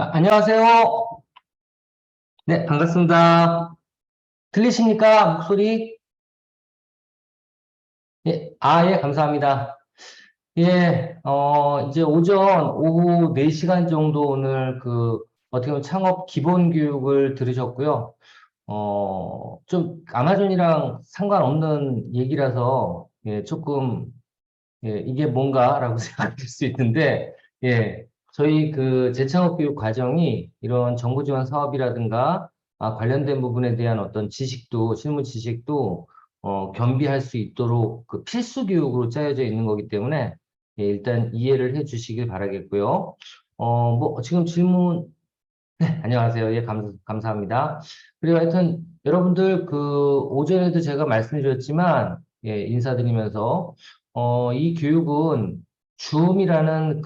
안녕하세요. 네, 반갑습니다. 들리십니까? 목소리? 예, 예, 감사합니다. 예, 이제 오후 4시간 정도 오늘 어떻게 보면 창업 기본 교육을 들으셨고요. 좀 아마존이랑 상관없는 얘기라서, 예, 조금, 예, 이게 뭔가라고 생각할 수 있는데, 예, 저희 재창업 교육 과정이 이런 정부 지원 사업이라든가, 관련된 부분에 대한 어떤 지식도, 실무 지식도, 겸비할 수 있도록 필수 교육으로 짜여져 있는 거기 때문에, 예, 일단 이해를 해 주시길 바라겠고요. 지금 질문, 안녕하세요. 예, 감사합니다. 그리고 하여튼, 여러분들 오전에도 제가 말씀드렸지만, 예, 인사드리면서, 이 교육은 줌이라는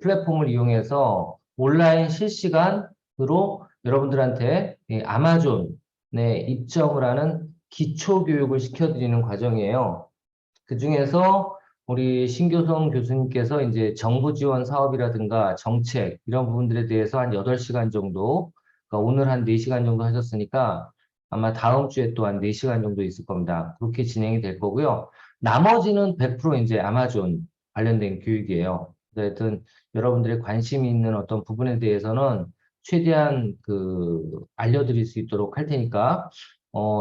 플랫폼을 이용해서 온라인 실시간으로 여러분들한테 아마존에 입점을 하는 기초 교육을 시켜드리는 과정이에요. 그 중에서 우리 신교성 교수님께서 이제 정부 지원 사업이라든가 정책 이런 부분들에 대해서 한 8시간 정도, 그러니까 오늘 한 4시간 정도 하셨으니까 아마 다음 주에 또 한 4시간 정도 있을 겁니다. 그렇게 진행이 될 거고요. 나머지는 100% 이제 아마존 관련된 교육이에요. 그래서 하여튼 여러분들의 관심이 있는 어떤 부분에 대해서는 최대한 알려드릴 수 있도록 할 테니까,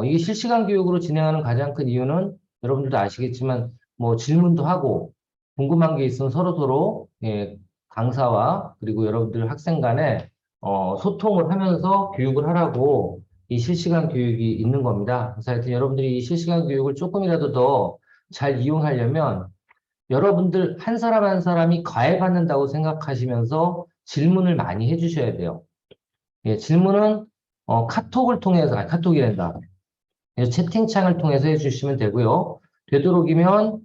이게 실시간 교육으로 진행하는 가장 큰 이유는 여러분들도 아시겠지만 뭐 질문도 하고 궁금한 게 있으면 서로서로 예, 강사와 그리고 여러분들 학생 간에 소통을 하면서 교육을 하라고 이 실시간 교육이 있는 겁니다. 그래서 하여튼 여러분들이 이 실시간 교육을 조금이라도 더 잘 이용하려면 여러분들 한 사람 한 사람이 과외받는다고 생각하시면서 질문을 많이 해주셔야 돼요. 예, 질문은 카톡을 통해서, 카톡이란다. 채팅창을 통해서 해주시면 되고요. 되도록이면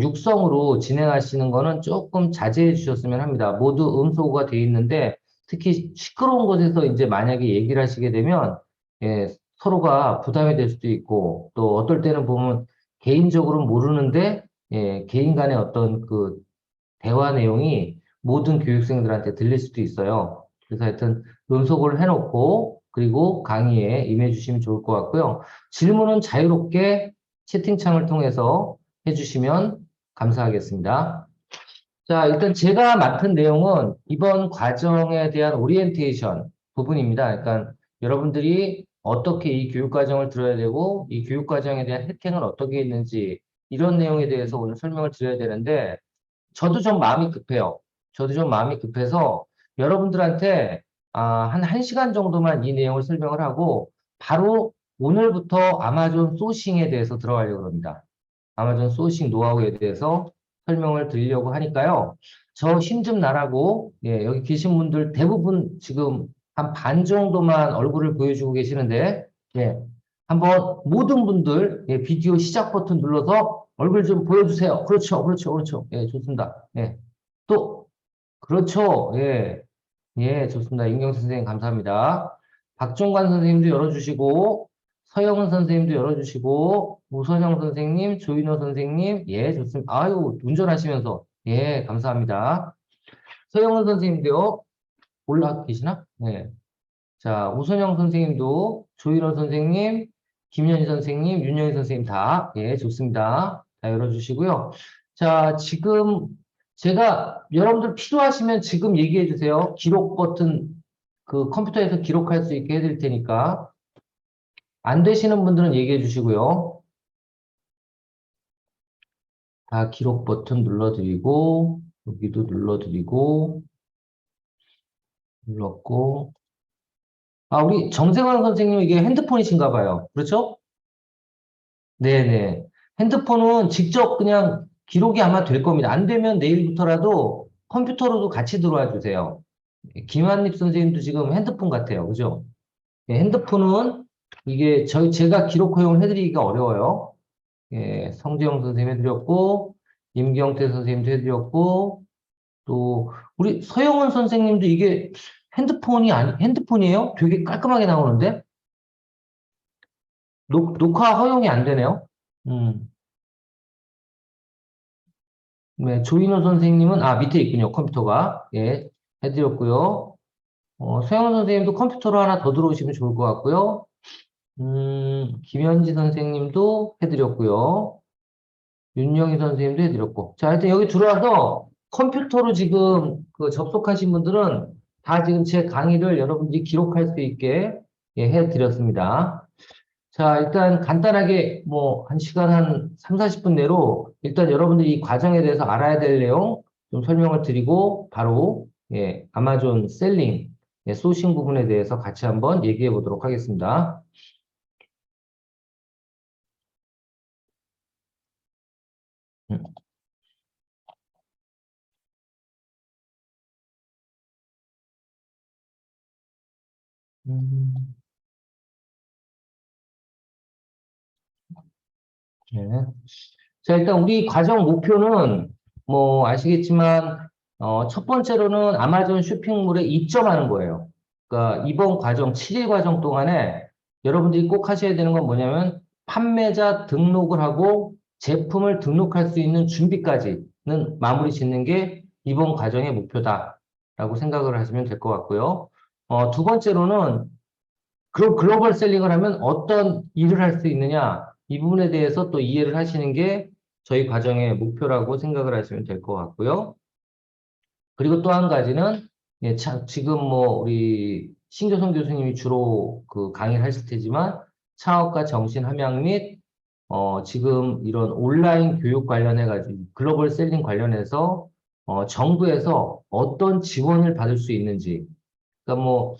육성으로 진행하시는 거는 조금 자제해 주셨으면 합니다. 모두 음소거가 돼 있는데 특히 시끄러운 곳에서 이제 만약에 얘기를 하시게 되면 예, 서로가 부담이 될 수도 있고 또 어떨 때는 보면 개인적으로 모르는데 예, 개인 간의 어떤 대화 내용이 모든 교육생들한테 들릴 수도 있어요. 그래서 하여튼 음속을 해놓고 그리고 강의에 임해 주시면 좋을 것 같고요. 질문은 자유롭게 채팅창을 통해서 해주시면 감사하겠습니다. 자, 일단 제가 맡은 내용은 이번 과정에 대한 오리엔테이션 부분입니다. 그러니까 여러분들이 어떻게 이 교육 과정을 들어야 되고 이 교육 과정에 대한 혜택은 어떻게 있는지 이런 내용에 대해서 오늘 설명을 드려야 되는데 저도 좀 마음이 급해요. 저도 좀 마음이 급해서 여러분들한테 한 1시간 정도만 이 내용을 설명을 하고 바로 오늘부터 아마존 소싱에 대해서 들어가려고 합니다. 아마존 소싱 노하우에 대해서 설명을 드리려고 하니까요. 저 힘 좀 나라고 예, 여기 계신 분들 대부분 지금 한 반 정도만 얼굴을 보여주고 계시는데 예, 한번 모든 분들 예, 비디오 시작 버튼 눌러서 얼굴 좀 보여주세요. 그렇죠, 그렇죠, 그렇죠. 예, 좋습니다. 예, 또 그렇죠. 예, 예, 좋습니다. 임경 선생님 감사합니다. 박종관 선생님도 열어주시고 서영은 선생님도 열어주시고 우선영 선생님, 조인호 선생님, 예, 좋습니다. 아유, 운전하시면서 예, 감사합니다. 서영은 선생님도요. 올라 계시나? 네. 자, 우선영 선생님도, 조인호 선생님, 김현희 선생님, 윤영희 선생님 다, 예, 좋습니다. 다 열어주시고요. 자, 지금 제가 여러분들 필요하시면 지금 얘기해 주세요. 기록 버튼 컴퓨터에서 기록할 수 있게 해드릴 테니까. 안 되시는 분들은 얘기해 주시고요. 다 기록 버튼 눌러드리고, 여기도 눌러드리고, 눌렀고. 우리 정세광 선생님 이게 핸드폰이신가 봐요. 그렇죠? 네네. 핸드폰은 직접 그냥 기록이 아마 될 겁니다. 안 되면 내일부터라도 컴퓨터로도 같이 들어와 주세요. 김한립 선생님도 지금 핸드폰 같아요. 그죠? 예, 핸드폰은 이게 제가 기록 허용을 해드리기가 어려워요. 예, 성재영 선생님 해드렸고, 임경태 선생님도 해드렸고, 또, 우리 서영은 선생님도 이게 핸드폰이에요? 되게 깔끔하게 나오는데? 녹화 허용이 안 되네요? 음. 네, 조인호 선생님은, 밑에 있군요, 컴퓨터가. 예, 해드렸고요. 서영은 선생님도 컴퓨터로 하나 더 들어오시면 좋을 것 같고요. 김현지 선생님도 해드렸고요. 윤영희 선생님도 해드렸고. 자, 하여튼 여기 들어와서 컴퓨터로 지금 그 접속하신 분들은 다 지금 제 강의를 여러분들이 기록할 수 있게 예, 해드렸습니다. 자, 일단 간단하게 뭐, 한 시간 한 3, 40분 내로 일단 여러분들이 이 과정에 대해서 알아야 될 내용 좀 설명을 드리고 바로 예, 아마존 셀링, 예, 소싱 부분에 대해서 같이 한번 얘기해 보도록 하겠습니다. 음, 음, 네. 자, 일단 우리 과정 목표는 뭐 아시겠지만 첫 번째로는 아마존 쇼핑몰에 입점하는 거예요. 그러니까 이번 과정, 7일 과정 동안에 여러분들이 꼭 하셔야 되는 건 뭐냐면 판매자 등록을 하고 제품을 등록할 수 있는 준비까지는 마무리 짓는 게 이번 과정의 목표다라고 생각을 하시면 될 것 같고요. 두 번째로는 그럼 글로벌 셀링을 하면 어떤 일을 할 수 있느냐? 이 부분에 대해서 또 이해를 하시는 게 저희 과정의 목표라고 생각을 하시면 될 것 같고요. 그리고 또 한 가지는 예, 지금 뭐 우리 신교성 교수님이 주로 그 강의를 하실 테지만 창업과 정신 함양 및 지금 이런 온라인 교육 관련해 가지고 글로벌 셀링 관련해서 정부에서 어떤 지원을 받을 수 있는지 그러니까 뭐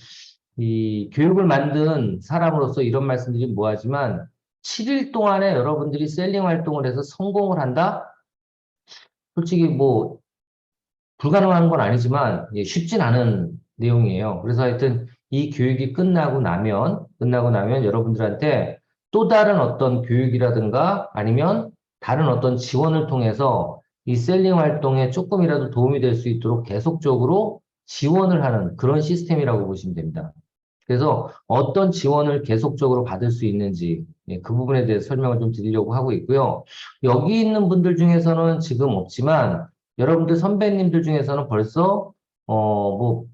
이 교육을 만든 사람으로서 이런 말씀드리 뭐하지만 7일 동안에 여러분들이 셀링 활동을 해서 성공을 한다? 솔직히 뭐 불가능한 건 아니지만 예, 쉽진 않은 내용이에요. 그래서 하여튼 이 교육이 끝나고 나면 여러분들한테 또 다른 어떤 교육이라든가 아니면 다른 어떤 지원을 통해서 이 셀링 활동에 조금이라도 도움이 될 수 있도록 계속적으로 지원을 하는 그런 시스템이라고 보시면 됩니다. 그래서 어떤 지원을 계속적으로 받을 수 있는지 예, 그 부분에 대해서 설명을 좀 드리려고 하고 있고요. 여기 있는 분들 중에서는 지금 없지만 여러분들 선배님들 중에서는 벌써 뭐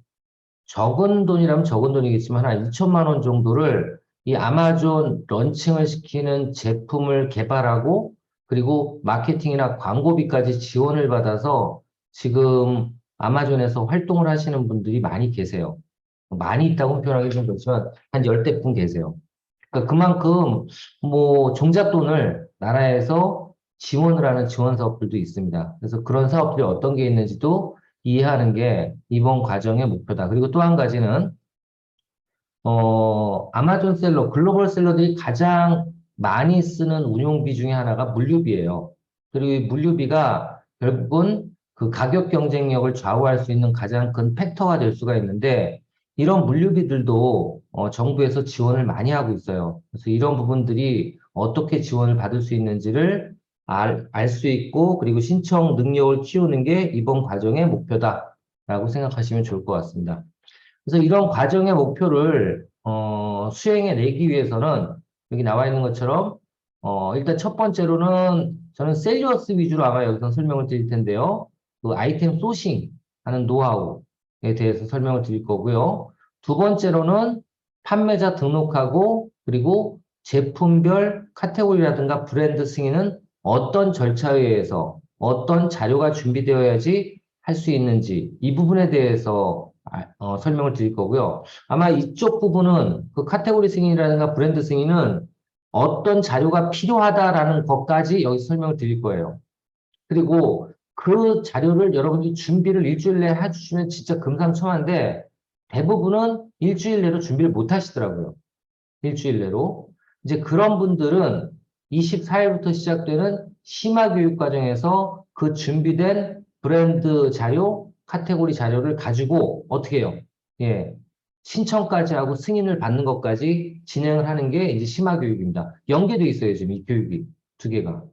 적은 돈이라면 적은 돈이겠지만 한 2천만 원 정도를 이 아마존 런칭을 시키는 제품을 개발하고 그리고 마케팅이나 광고비까지 지원을 받아서 지금 아마존에서 활동을 하시는 분들이 많이 계세요. 많이 있다고 표현하기 좀 그렇지만 한 열대 분 계세요. 그러니까 그만큼 뭐 종잣돈을 나라에서 지원을 하는 지원 사업들도 있습니다. 그래서 그런 사업들이 어떤 게 있는지도 이해하는 게 이번 과정의 목표다. 그리고 또 한 가지는 아마존 셀러, 글로벌 셀러들이 가장 많이 쓰는 운용비 중에 하나가 물류비예요. 그리고 이 물류비가 결국은 그 가격 경쟁력을 좌우할 수 있는 가장 큰 팩터가 될 수가 있는데 이런 물류비들도 정부에서 지원을 많이 하고 있어요. 그래서 이런 부분들이 어떻게 지원을 받을 수 있는지를 알 수 있고 그리고 신청 능력을 키우는 게 이번 과정의 목표다라고 생각하시면 좋을 것 같습니다. 그래서 이런 과정의 목표를 수행해 내기 위해서는 여기 나와 있는 것처럼 일단 첫 번째로는 저는 셀리어스 위주로 아마 여기서 설명을 드릴 텐데요. 그 아이템 소싱 하는 노하우에 대해서 설명을 드릴 거고요. 두 번째로는 판매자 등록하고 그리고 제품별 카테고리라든가 브랜드 승인은 어떤 절차에 의해서 어떤 자료가 준비되어야지 할 수 있는지 이 부분에 대해서 설명을 드릴 거고요. 아마 이쪽 부분은 그 카테고리 승인이라든가 브랜드 승인은 어떤 자료가 필요하다라는 것까지 여기서 설명을 드릴 거예요. 그리고 그 자료를 여러분들이 준비를 일주일 내에 해주시면 진짜 금상첨화인데 대부분은 일주일 내로 준비를 못 하시더라고요. 일주일 내로. 이제 그런 분들은 24일부터 시작되는 심화 교육 과정에서 그 준비된 브랜드 자료, 카테고리 자료를 가지고 어떻게 해요? 예. 신청까지 하고 승인을 받는 것까지 진행을 하는 게 이제 심화 교육입니다. 연계돼 있어요, 지금 이 교육이 두 개가.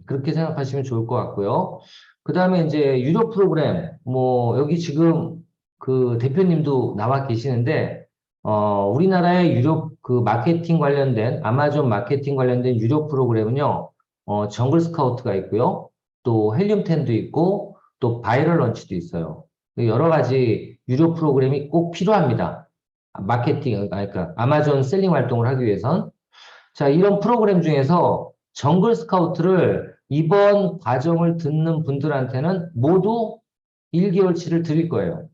그렇게 생각하시면 좋을 것 같고요. 그 다음에 이제 유료 프로그램, 뭐, 여기 지금 그 대표님도 나와 계시는데, 우리나라의 유료 그 마케팅 관련된, 아마존 마케팅 관련된 유료 프로그램은요, 정글 스카우트가 있고요. 또 헬륨10도 있고, 또 바이럴 런치도 있어요. 여러 가지 유료 프로그램이 꼭 필요합니다. 마케팅, 그러니까 아마존 셀링 활동을 하기 위해선. 자, 이런 프로그램 중에서 정글 스카우트를 이번 과정을 듣는 분들한테는 모두 1개월치를 드릴 거예요.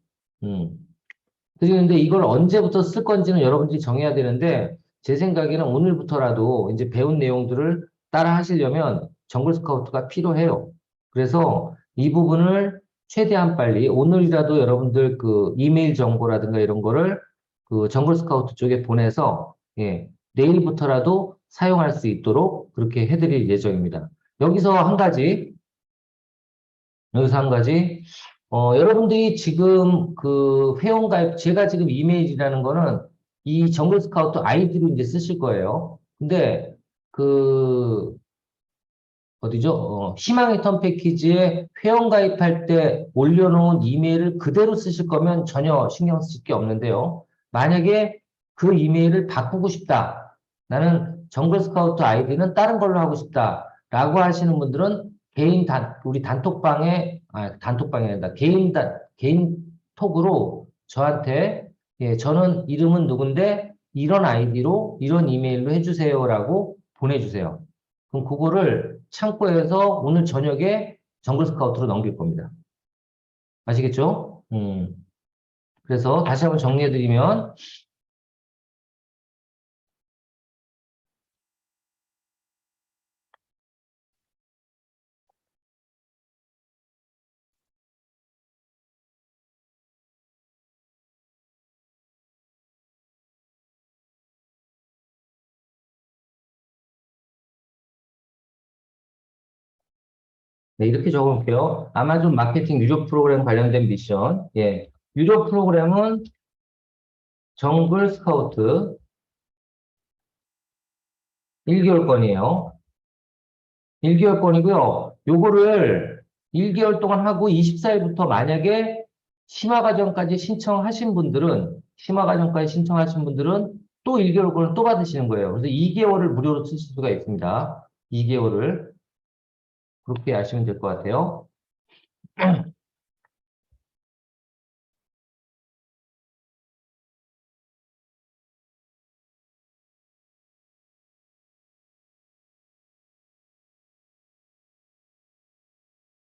드리는데 이걸 언제부터 쓸 건지는 여러분들이 정해야 되는데 제 생각에는 오늘부터라도 이제 배운 내용들을 따라 하시려면 정글 스카우트가 필요해요. 그래서 이 부분을 최대한 빨리 오늘이라도 여러분들 그 이메일 정보라든가 이런 거를 그 정글 스카우트 쪽에 보내서 예, 내일부터라도 사용할 수 있도록 그렇게 해드릴 예정입니다. 여기서 한 가지 여기서 한 가지 여러분들이 지금 그 회원가입, 제가 지금 이메일이라는 거는 이 정글 스카우트 아이디로 이제 쓰실 거예요. 근데 그, 어디죠? 희망의 턴 패키지에 회원가입할 때 올려놓은 이메일을 그대로 쓰실 거면 전혀 신경 쓰실 게 없는데요. 만약에 그 이메일을 바꾸고 싶다. 나는 정글 스카우트 아이디는 다른 걸로 하고 싶다. 라고 하시는 분들은 우리 단톡방에, 단톡방이 아니라 개인 톡으로 저한테, 예, 저는 이름은 누군데 이런 아이디로 이런 이메일로 해주세요라고 보내주세요. 그럼 그거를 창고에서 오늘 저녁에 정글 스카우트로 넘길 겁니다. 아시겠죠? 그래서 다시 한번 정리해드리면, 네, 이렇게 적어볼게요. 아마존 마케팅 유료 프로그램 관련된 미션. 예. 유료 프로그램은 정글 스카우트 1개월권이에요. 1개월권이고요. 요거를 1개월 동안 하고 24일부터 만약에 심화과정까지 신청하신 분들은, 심화과정까지 신청하신 분들은 또 1개월권을 또 받으시는 거예요. 그래서 2개월을 무료로 쓰실 수가 있습니다. 2개월을. 그렇게 아시면 될 것 같아요.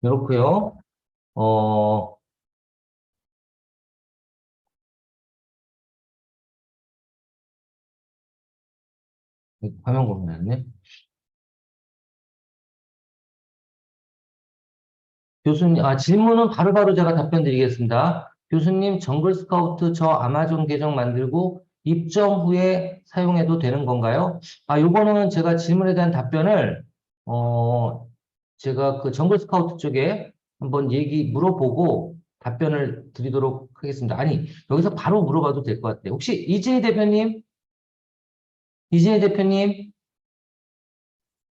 이렇고요. 어, 화면 공유했네. 교수님, 질문은 바로바로 제가 답변 드리겠습니다. 교수님, 정글 스카우트 저 아마존 계정 만들고 입점 후에 사용해도 되는 건가요? 요거는 제가 질문에 대한 답변을, 어, 제가 그 정글 스카우트 쪽에 한번 물어보고 답변을 드리도록 하겠습니다. 아니, 여기서 바로 물어봐도 될 것 같아요. 혹시 이진희 대표님,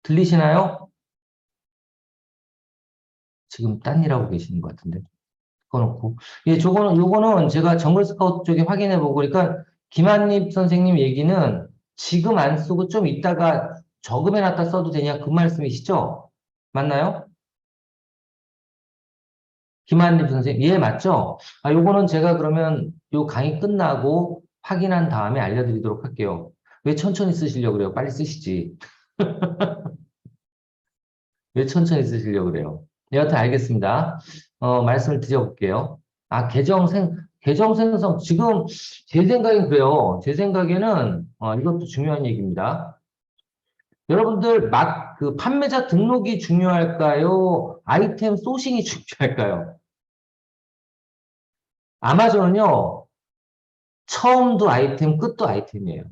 들리시나요? 지금 딴 일하고 계시는 것 같은데. 꺼놓고. 예, 요거는 제가 정글 스카우트 쪽에 확인해 보고, 그러니까 김한립 선생님 얘기는 지금 안 쓰고 좀 이따가 저금해 놨다 써도 되냐 그 말씀이시죠? 맞나요? 김한립 선생님, 예, 맞죠? 요거는 제가 그러면 요 강의 끝나고 확인한 다음에 알려드리도록 할게요. 왜 천천히 쓰시려고 그래요? 빨리 쓰시지. 왜 천천히 쓰시려고 그래요? 네, 여튼 알겠습니다. 말씀을 드려볼게요. 계정 생성, 지금 제 생각엔 그래요. 제 생각에는, 이것도 중요한 얘기입니다. 여러분들, 판매자 등록이 중요할까요? 아이템 소싱이 중요할까요? 아마존은요, 처음도 아이템, 끝도 아이템이에요.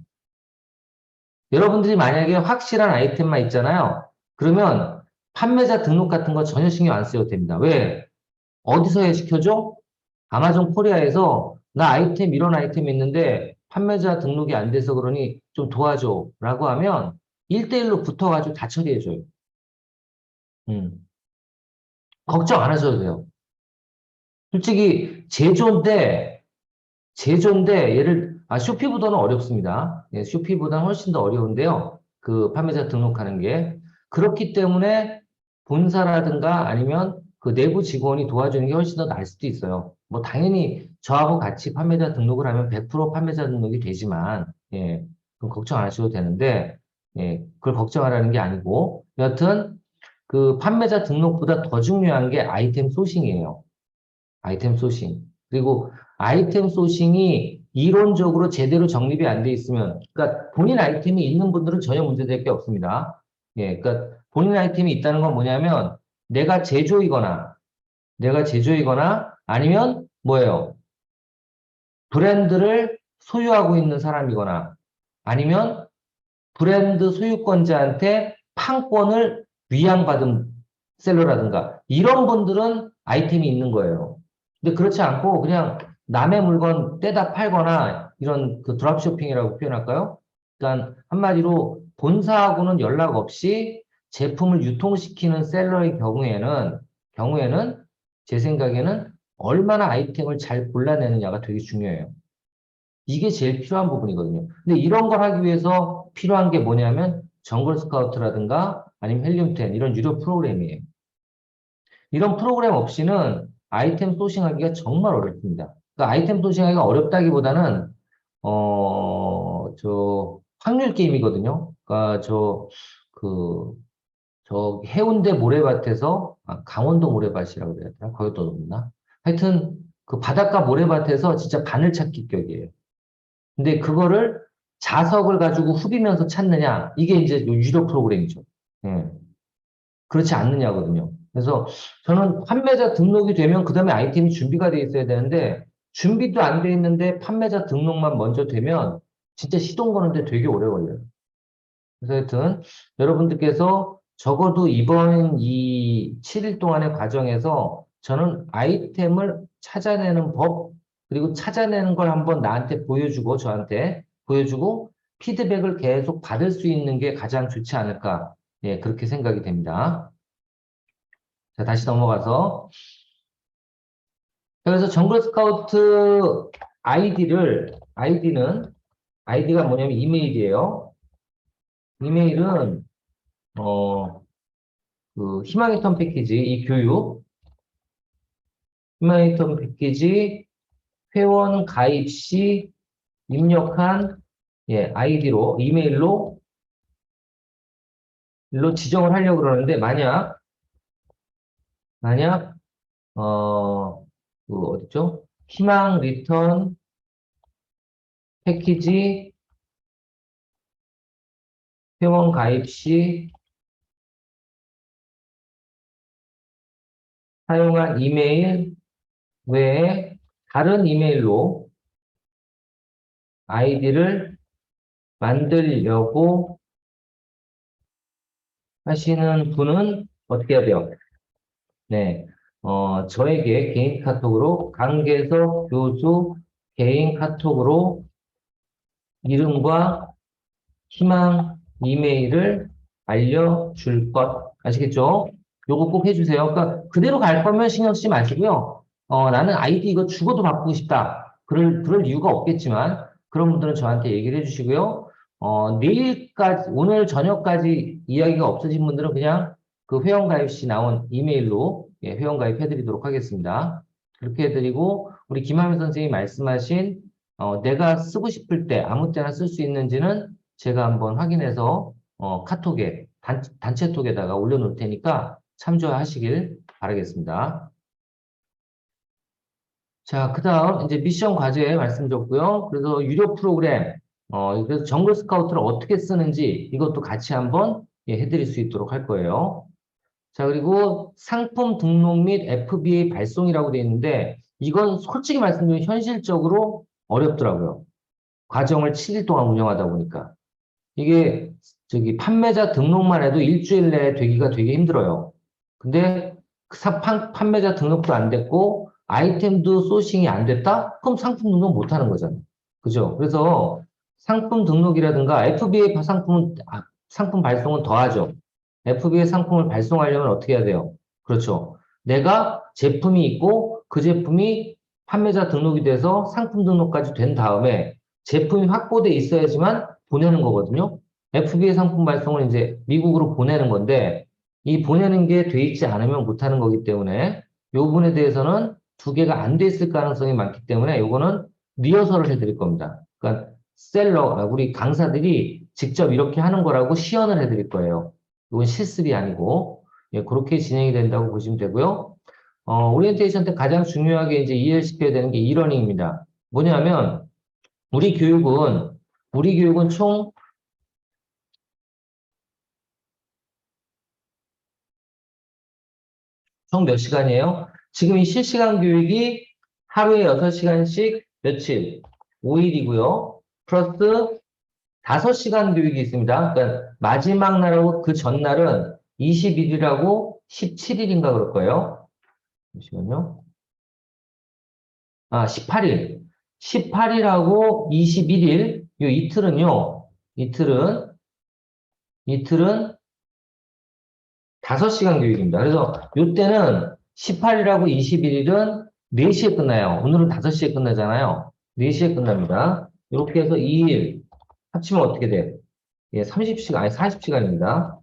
여러분들이 만약에 확실한 아이템만 있잖아요. 그러면 판매자 등록 같은 거 전혀 신경 안 써도 됩니다. 왜? 어디서 해 시켜줘? 아마존 코리아에서 나 이런 아이템이 있는데 판매자 등록이 안 돼서 그러니 좀 도와줘 라고 하면 1대1로 붙어가지고 다 처리해줘요. 음. 걱정 안 하셔도 돼요. 솔직히 제조인데 쇼피보다는 어렵습니다. 예, 쇼피보다는 훨씬 더 어려운데요. 그 판매자 등록하는 게. 그렇기 때문에 본사라든가 아니면 그 내부 직원이 도와주는 게 훨씬 더 나을 수도 있어요. 뭐 당연히 저하고 같이 판매자 등록을 하면 100% 판매자 등록이 되지만, 예, 그럼 걱정 안 하셔도 되는데, 예, 그걸 걱정하라는 게 아니고, 여하튼 그 판매자 등록보다 더 중요한 게 아이템 소싱이에요. 아이템 소싱. 그리고 아이템 소싱이 이론적으로 제대로 정립이 안 돼 있으면, 그러니까 본인 아이템이 있는 분들은 전혀 문제될 게 없습니다. 예, 그러니까 본인 아이템이 있다는 건 뭐냐면 내가 제조이거나, 내가 제조이거나 아니면 뭐예요? 브랜드를 소유하고 있는 사람이거나 아니면 브랜드 소유권자한테 판권을 위양받은 셀러라든가 이런 분들은 아이템이 있는 거예요. 근데 그렇지 않고 그냥 남의 물건 떼다 팔거나 이런 그 드랍쇼핑이라고 표현할까요? 그러니까 한마디로 본사하고는 연락 없이 제품을 유통시키는 셀러의 경우에는 제 생각에는 얼마나 아이템을 잘 골라내느냐가 되게 중요해요. 이게 제일 필요한 부분이거든요. 근데 이런 걸 하기 위해서 필요한 게 뭐냐면 정글 스카우트라든가 아니면 헬륨10 이런 유료 프로그램이에요. 이런 프로그램 없이는 아이템 소싱하기가 정말 어렵습니다. 그러니까 아이템 소싱하기가 어렵다기보다는 확률 게임이거든요. 그러니까 해운대 모래밭에서, 강원도 모래밭이라고 그래야 되나? 거기도 높나? 하여튼, 그 바닷가 모래밭에서 진짜 바늘 찾기 격이에요. 근데 그거를 자석을 가지고 후비면서 찾느냐, 이게 이제 유료 프로그램이죠. 예. 그렇지 않느냐거든요. 그래서 저는 판매자 등록이 되면 그 다음에 아이템이 준비가 돼 있어야 되는데, 준비도 안 돼 있는데 판매자 등록만 먼저 되면 진짜 시동 거는데 되게 오래 걸려요. 그래서 하여튼 여러분들께서 적어도 이번 이 7일 동안의 과정에서 저는 아이템을 찾아내는 법, 그리고 찾아내는 걸 한번 나한테 보여주고 저한테 보여주고 피드백을 계속 받을 수 있는 게 가장 좋지 않을까. 예, 그렇게 생각이 됩니다. 자, 다시 넘어가서. 그래서 정글 스카우트 아이디가 뭐냐면 이메일이에요. 이메일은, 어, 희망의 턴 패키지, 이 교육, 희망의 턴 패키지, 회원 가입 시 입력한, 예, 아이디로, 이메일로, 일로 지정을 하려고 그러는데, 만약, 어딨죠? 희망 리턴 패키지, 회원 가입 시 사용한 이메일 외에 다른 이메일로 아이디를 만들려고 하시는 분은 어떻게 해야 돼요? 네, 저에게 개인 카톡으로 강계석 교수 개인 카톡으로 이름과 희망 이메일을 알려줄 것 아시겠죠? 요거 꼭 해주세요. 그러니까 그대로 갈 거면 신경 쓰지 마시고요. 나는 아이디 이거 죽어도 바꾸고 싶다. 그럴 이유가 없겠지만 그런 분들은 저한테 얘기를 해주시고요. 내일까지 오늘 저녁까지 이야기가 없어진 분들은 그냥 그 회원가입 시 나온 이메일로 예, 회원가입 해드리도록 하겠습니다. 그렇게 해드리고 우리 김하면 선생님이 말씀하신 내가 쓰고 싶을 때 아무 때나 쓸 수 있는지는 제가 한번 확인해서 카톡에 단체톡에다가 올려놓을 테니까 참조하시길 바라겠습니다. 자, 그 다음 이제 미션 과제 말씀드렸고요. 그래서 유료 프로그램, 그래서 정글 스카우트를 어떻게 쓰는지 이것도 같이 한번 예, 해드릴 수 있도록 할 거예요. 자, 그리고 상품 등록 및 FBA 발송이라고 되어 있는데 이건 솔직히 말씀드리면 현실적으로 어렵더라고요. 과정을 7일 동안 운영하다 보니까. 이게 판매자 등록만 해도 일주일 내에 되기가 되게 힘들어요. 근데 판매자 등록도 안 됐고 아이템도 소싱이 안 됐다? 그럼 상품 등록 못 하는 거잖아요. 그죠? 그래서 상품 등록이라든가 FBA 상품 발송은 더 하죠. FBA 상품을 발송하려면 어떻게 해야 돼요? 그렇죠. 내가 제품이 있고 그 제품이 판매자 등록이 돼서 상품 등록까지 된 다음에 제품이 확보돼 있어야지만 보내는 거거든요. FBA 상품 발송을 이제 미국으로 보내는 건데 이 보내는 게 돼 있지 않으면 못하는 거기 때문에 이 부분에 대해서는 두 개가 안 돼 있을 가능성이 많기 때문에 요거는 리허설을 해드릴 겁니다. 그러니까 우리 강사들이 직접 이렇게 하는 거라고 시연을 해드릴 거예요. 이건 실습이 아니고 예, 그렇게 진행이 된다고 보시면 되고요. 오리엔테이션 때 가장 중요하게 이제 이해를 시켜야 되는 게 이러닝입니다. 뭐냐면 우리 교육은 총 몇 시간이에요? 지금 이 실시간 교육이 하루에 6시간씩 며칠? 5일이고요. 플러스 5시간 교육이 있습니다. 그러니까 마지막 날하고 그 전날은 21일하고 17일인가 그럴 거예요. 잠시만요. 18일. 18일하고 21일, 요 이틀은 5시간 교육입니다. 그래서 요때는 18일하고 21일은 4시에 끝나요. 오늘은 5시에 끝나잖아요. 4시에 끝납니다. 이렇게 해서 2일 합치면 어떻게 돼요? 예, 30시간, 아니 40시간입니다.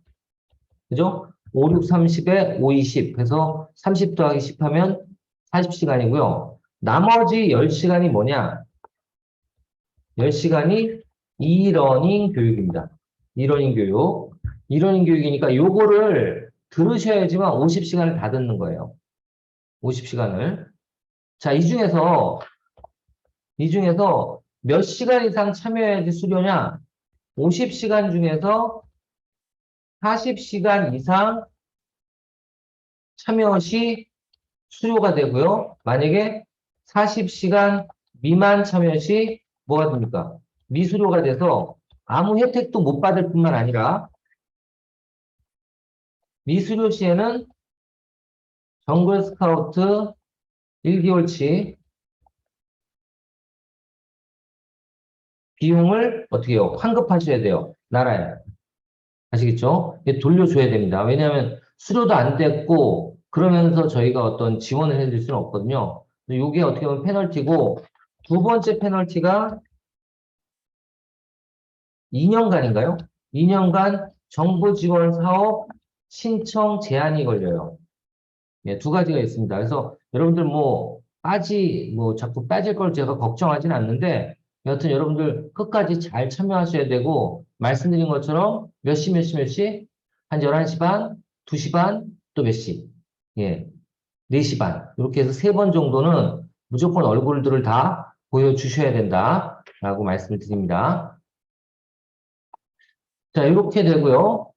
그죠? 5, 6, 30에 5, 20 해서 30 더하기 10 하면 40시간이고요. 나머지 10시간이 뭐냐? 10시간이 이러닝 교육입니다. 이러닝 교육. 이러닝 교육이니까 요거를 들으셔야지만 50시간을 다 듣는 거예요. 50시간을. 자, 이 중에서 몇 시간 이상 참여해야지 수료냐? 50시간 중에서 40시간 이상 참여 시 수료가 되고요. 만약에 40시간 미만 참여 시 뭐가 됩니까? 미수료가 돼서 아무 혜택도 못 받을 뿐만 아니라 미수료 시에는 정글 스카우트 1개월치 비용을 어떻게 해요? 환급하셔야 돼요. 나라에. 아시겠죠? 이게 돌려줘야 됩니다. 왜냐하면 수료도 안 됐고 그러면서 저희가 어떤 지원을 해드릴 수는 없거든요. 이게 어떻게 보면 페널티고 두 번째 페널티가 2년간인가요? 2년간 정부 지원 사업 신청 제한이 걸려요. 예, 두 가지가 있습니다. 그래서 여러분들 자꾸 빠질 걸 제가 걱정하진 않는데, 여하튼 여러분들 끝까지 잘 참여하셔야 되고, 말씀드린 것처럼 몇 시? 한 11시 반, 2시 반, 또 몇 시? 예, 4시 반. 이렇게 해서 3번 정도는 무조건 얼굴들을 다 보여주셔야 된다. 라고 말씀을 드립니다. 자, 이렇게 되고요.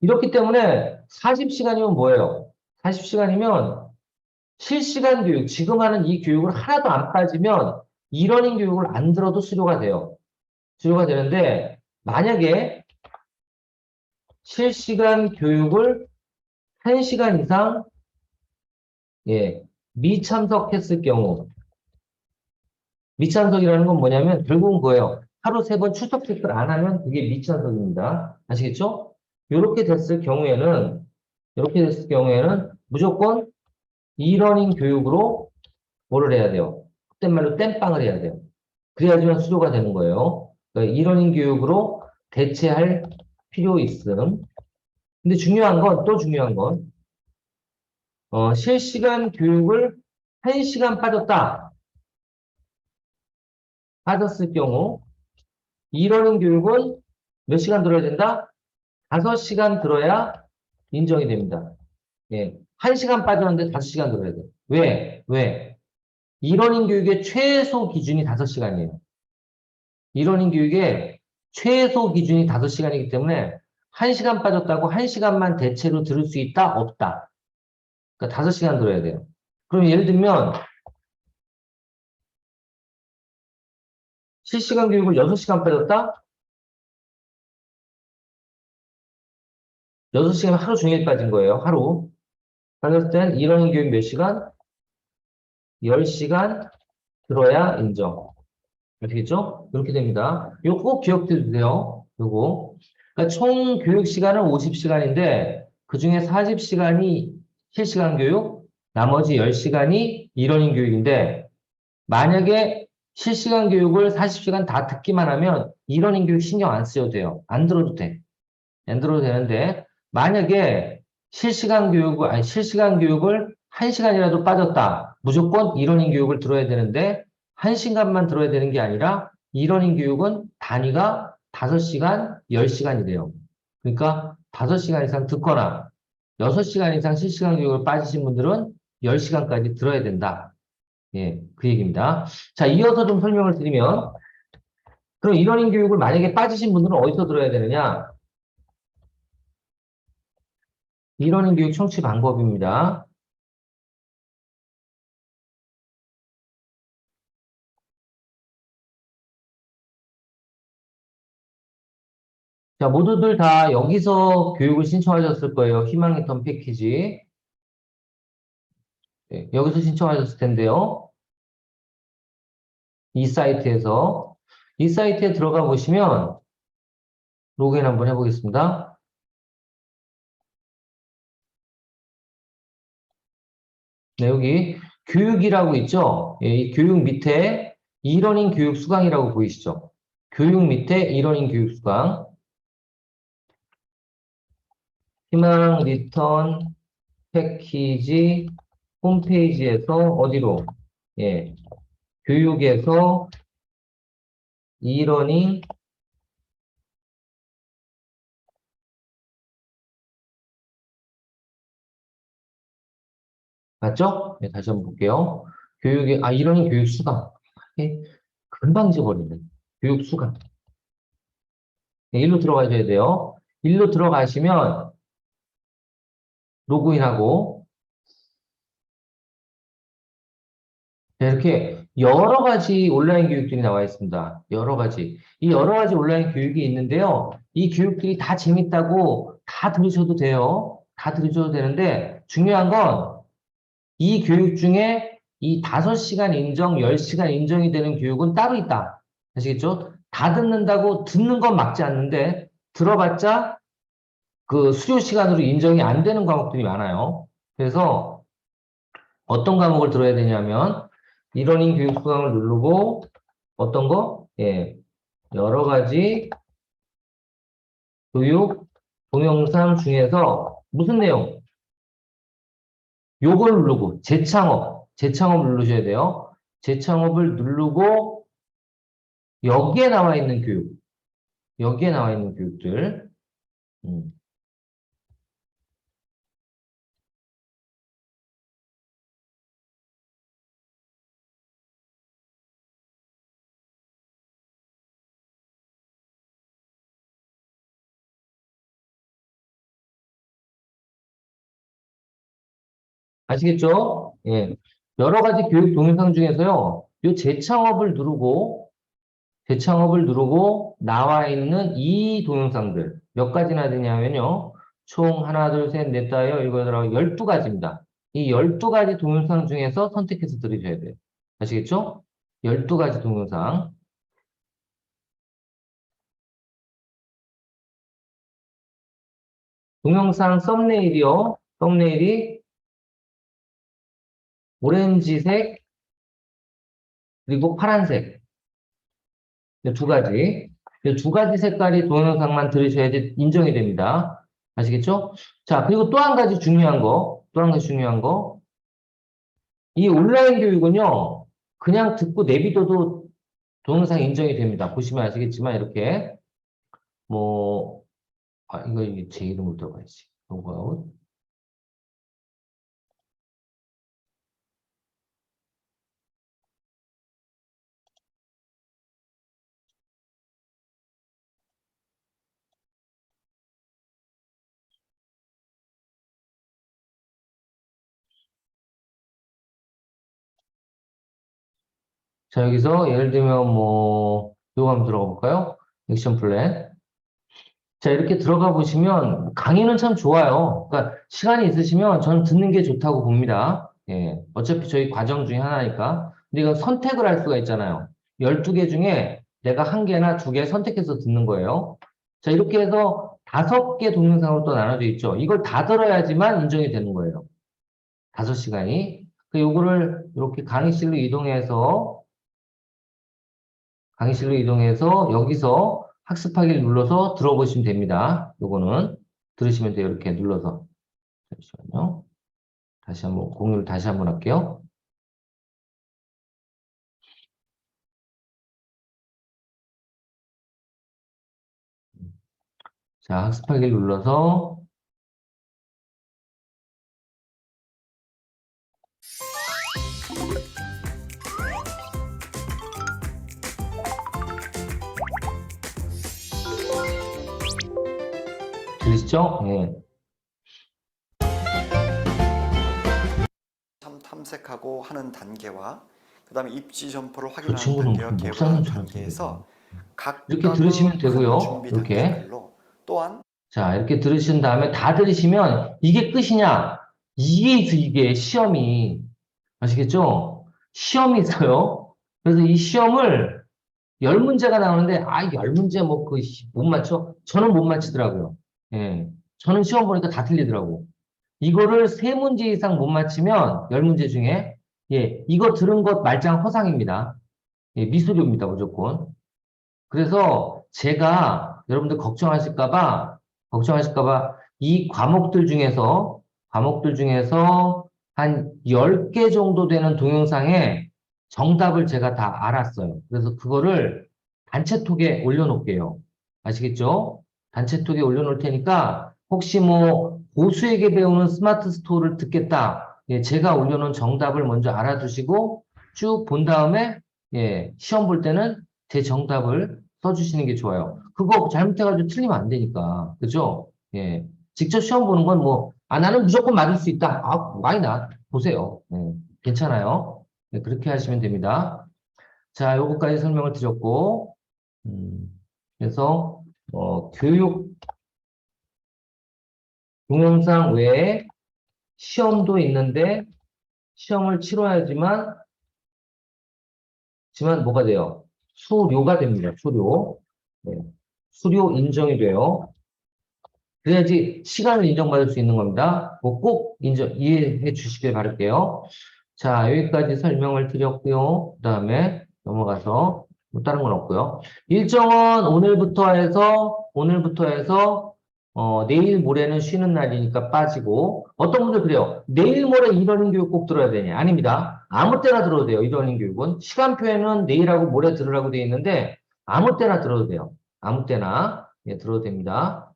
이렇기 때문에 40시간이면 뭐예요? 40시간이면 실시간 교육, 지금 하는 이 교육을 하나도 안 빠지면 이러닝 교육을 안 들어도 수료가 돼요. 수료가 되는데 만약에 실시간 교육을 1시간 이상 예, 미참석했을 경우 미참석이라는 건 뭐냐면 결국은 그거예요. 하루 3번 출석 체크를 안 하면 그게 미참석입니다. 아시겠죠? 이렇게 됐을 경우에는 무조건 이러닝 교육으로 뭐를 해야 돼요? 그땐 말로 땜빵을 해야 돼요. 그래야지만 수료가 되는 거예요. 그러니까 이러닝 교육으로 대체할 필요 있음. 근데 중요한 건, 실시간 교육을 1시간 빠졌을 경우, 이러닝 교육은 몇 시간 들어야 된다? 5시간 들어야 인정이 됩니다. 예. 1시간 빠졌는데 5시간 들어야 돼요. 왜? 이러닝 교육의 최소 기준이 5시간이에요. 이러닝 교육의 최소 기준이 5시간이기 때문에 1시간 빠졌다고 1시간만 대체로 들을 수 있다? 없다. 그러니까 5시간 들어야 돼요. 그럼 예를 들면 실시간 교육을 6시간 빠졌다? 6시간 하루 종일 빠진 거예요. 하루. 빠졌을 땐 이러닝 교육 몇 시간? 10시간 들어야 인정. 아시겠죠? 이렇게 됩니다. 이거 꼭 기억해 주세요. 요거. 그러니까 총 교육 시간은 50시간인데 그중에 40시간이 실시간 교육, 나머지 10시간이 이러닝 교육인데 만약에 실시간 교육을 40시간 다 듣기만 하면 이러닝 교육 신경 안 쓰셔도 돼요. 안 들어도 돼. 안 들어도 되는데 만약에 실시간 교육을 1시간이라도 빠졌다. 무조건 이러닝 교육을 들어야 되는데, 1시간만 들어야 되는 게 아니라, 이러닝 교육은 단위가 5시간, 10시간이래요. 그러니까 5시간 이상 듣거나, 6시간 이상 실시간 교육을 빠지신 분들은 10시간까지 들어야 된다. 예, 그 얘기입니다. 자, 이어서 좀 설명을 드리면, 그럼 이러닝 교육을 만약에 빠지신 분들은 어디서 들어야 되느냐? 이러닝 교육 청취 방법입니다. 자, 모두들 다 여기서 교육을 신청하셨을 거예요. 희망 인턴 패키지. 네, 여기서 신청하셨을 텐데요. 이 사이트에서. 이 사이트에 들어가 보시면 로그인 한번 해보겠습니다. 네, 여기 교육이라고 있죠? 예, 이 교육 밑에 이러닝 교육 수강이라고 보이시죠? 교육 밑에 이러닝 교육 수강. 희망 리턴 패키지 홈페이지에서 어디로? 예, 교육에서 이러닝 맞죠? 네, 다시 한번 볼게요. 이러닝 교육 수강. 예, 금방 잊어버리네. 교육 수강. 네, 일로 들어가셔야 돼요. 일로 들어가시면 로그인하고 네, 이렇게 여러 가지 온라인 교육들이 나와 있습니다. 여러 가지. 이 여러 가지 온라인 교육이 있는데요. 이 교육들이 다 재밌다고 다 들으셔도 돼요. 다 들으셔도 되는데 중요한 건 이 교육 중에 이 5시간 인정, 10시간 인정이 되는 교육은 따로 있다. 아시겠죠? 다 듣는다고 듣는 건 막지 않는데 들어봤자 그 수료 시간으로 인정이 안 되는 과목들이 많아요. 그래서 어떤 과목을 들어야 되냐면 이러닝 교육 수강을 누르고 어떤 거? 예, 여러 가지 교육 동영상 중에서 무슨 내용? 요걸 누르고 재창업 누르셔야 돼요. 재창업을 누르고 여기에 나와 있는 교육, 여기에 나와 있는 교육들. 음. 아시겠죠? 예. 여러 가지 교육 동영상 중에서요, 요 재창업을 누르고 나와 있는 이 동영상들 몇 가지나 되냐면요. 총 하나, 둘, 셋, 넷, 다, 여, 일곱, 여덟, 12가지입니다. 이 12가지 동영상 중에서 선택해서 들으셔야 돼요. 아시겠죠? 12가지 동영상. 동영상 썸네일이요. 썸네일이 오렌지색, 그리고 파란색. 이두 가지. 이두 가지 색깔이 동영상만 들으셔야지 인정이 됩니다. 아시겠죠? 자, 그리고 또 한 가지 중요한 거, 또 한 가지 중요한 거. 이 온라인 교육은요, 그냥 듣고 내비둬도 동영상 인정이 됩니다. 보시면 아시겠지만, 이렇게, 뭐, 이거 제 이름으로 들어가야지. 로그아웃. 자, 여기서 예를 들면 뭐, 이거 한번 들어가 볼까요? 액션 플랜. 자, 이렇게 들어가 보시면 강의는 참 좋아요. 그러니까 시간이 있으시면 저는 듣는 게 좋다고 봅니다. 예. 어차피 저희 과정 중에 하나니까. 근데 이건 선택을 할 수가 있잖아요. 12개 중에 내가 한 개나 두 개 선택해서 듣는 거예요. 자, 이렇게 해서 5개 동영상으로 또 나눠져 있죠. 이걸 다 들어야지만 인정이 되는 거예요. 5시간이. 그 요거를 이렇게 강의실로 이동해서 여기서 학습하기를 눌러서 들어보시면 됩니다. 요거는. 들으시면 돼요. 이렇게 눌러서. 잠시만요. 다시 한번, 공유를 다시 한번 할게요. 자, 학습하기를 눌러서, 들으시죠? 예. 탐색하고 하는 단계와 그 다음에 입지 점포를 저 확인하는 친구는 단계와 무슨 개발하는 목사님처럼 생겼네. 단계에서 이렇게 들으시면 각각의 큰 되고요. 준비 이렇게. 단계별로 또한 자, 이렇게 들으신 다음에 다 들으시면 이게 끝이냐? 이게 있어, 이게 시험이. 아시겠죠? 시험이 있어요. 그래서 이 시험을 10문제가 나오는데, 아, 10문제 뭐, 못 맞춰? 저는 못 맞히더라고요. 예. 저는 시험 보니까 다 틀리더라고. 이거를 3문제 이상 못 맞히면, 10문제 중에, 예, 이거 들은 것 말짱 허상입니다. 예, 미수료입니다, 무조건. 그래서 제가 여러분들 걱정하실까봐 이 과목들 중에서 한 10개 정도 되는 동영상에 정답을 제가 다 알았어요. 그래서 그거를 단체톡에 올려놓을게요. 아시겠죠? 단체톡에 올려놓을 테니까 혹시 뭐 고수에게 배우는 스마트 스토어를 듣겠다. 예, 제가 올려놓은 정답을 먼저 알아두시고 쭉 본 다음에 예, 시험 볼 때는 제 정답을 써주시는 게 좋아요. 그거 잘못해가지고 틀리면 안 되니까. 그죠? 예. 직접 시험 보는 건 뭐, 아, 나는 무조건 맞을 수 있다. 아, 많이 나. 보세요. 예. 괜찮아요. 네, 그렇게 하시면 됩니다. 자, 요거까지 설명을 드렸고, 그래서, 교육 동영상 외에 시험도 있는데, 시험을 치러야지만, 뭐가 돼요? 수료가 됩니다. 수료. 네. 수료 인정이 돼요. 그래야지 시간을 인정받을 수 있는 겁니다. 꼭 이해해 주시길 바랄게요. 자, 여기까지 설명을 드렸고요. 그 다음에 넘어가서 뭐 다른 건 없고요. 일정은 오늘부터 해서 내일 모레는 쉬는 날이니까 빠지고 어떤 분들 그래요. 내일 모레 이러닝 교육 꼭 들어야 되냐? 아닙니다. 아무 때나 들어도 돼요. 이러닝 교육은 시간표에는 내일하고 모레 들으라고 되어 있는데 아무 때나 들어도 돼요. 아무 때나 예, 들어도 됩니다.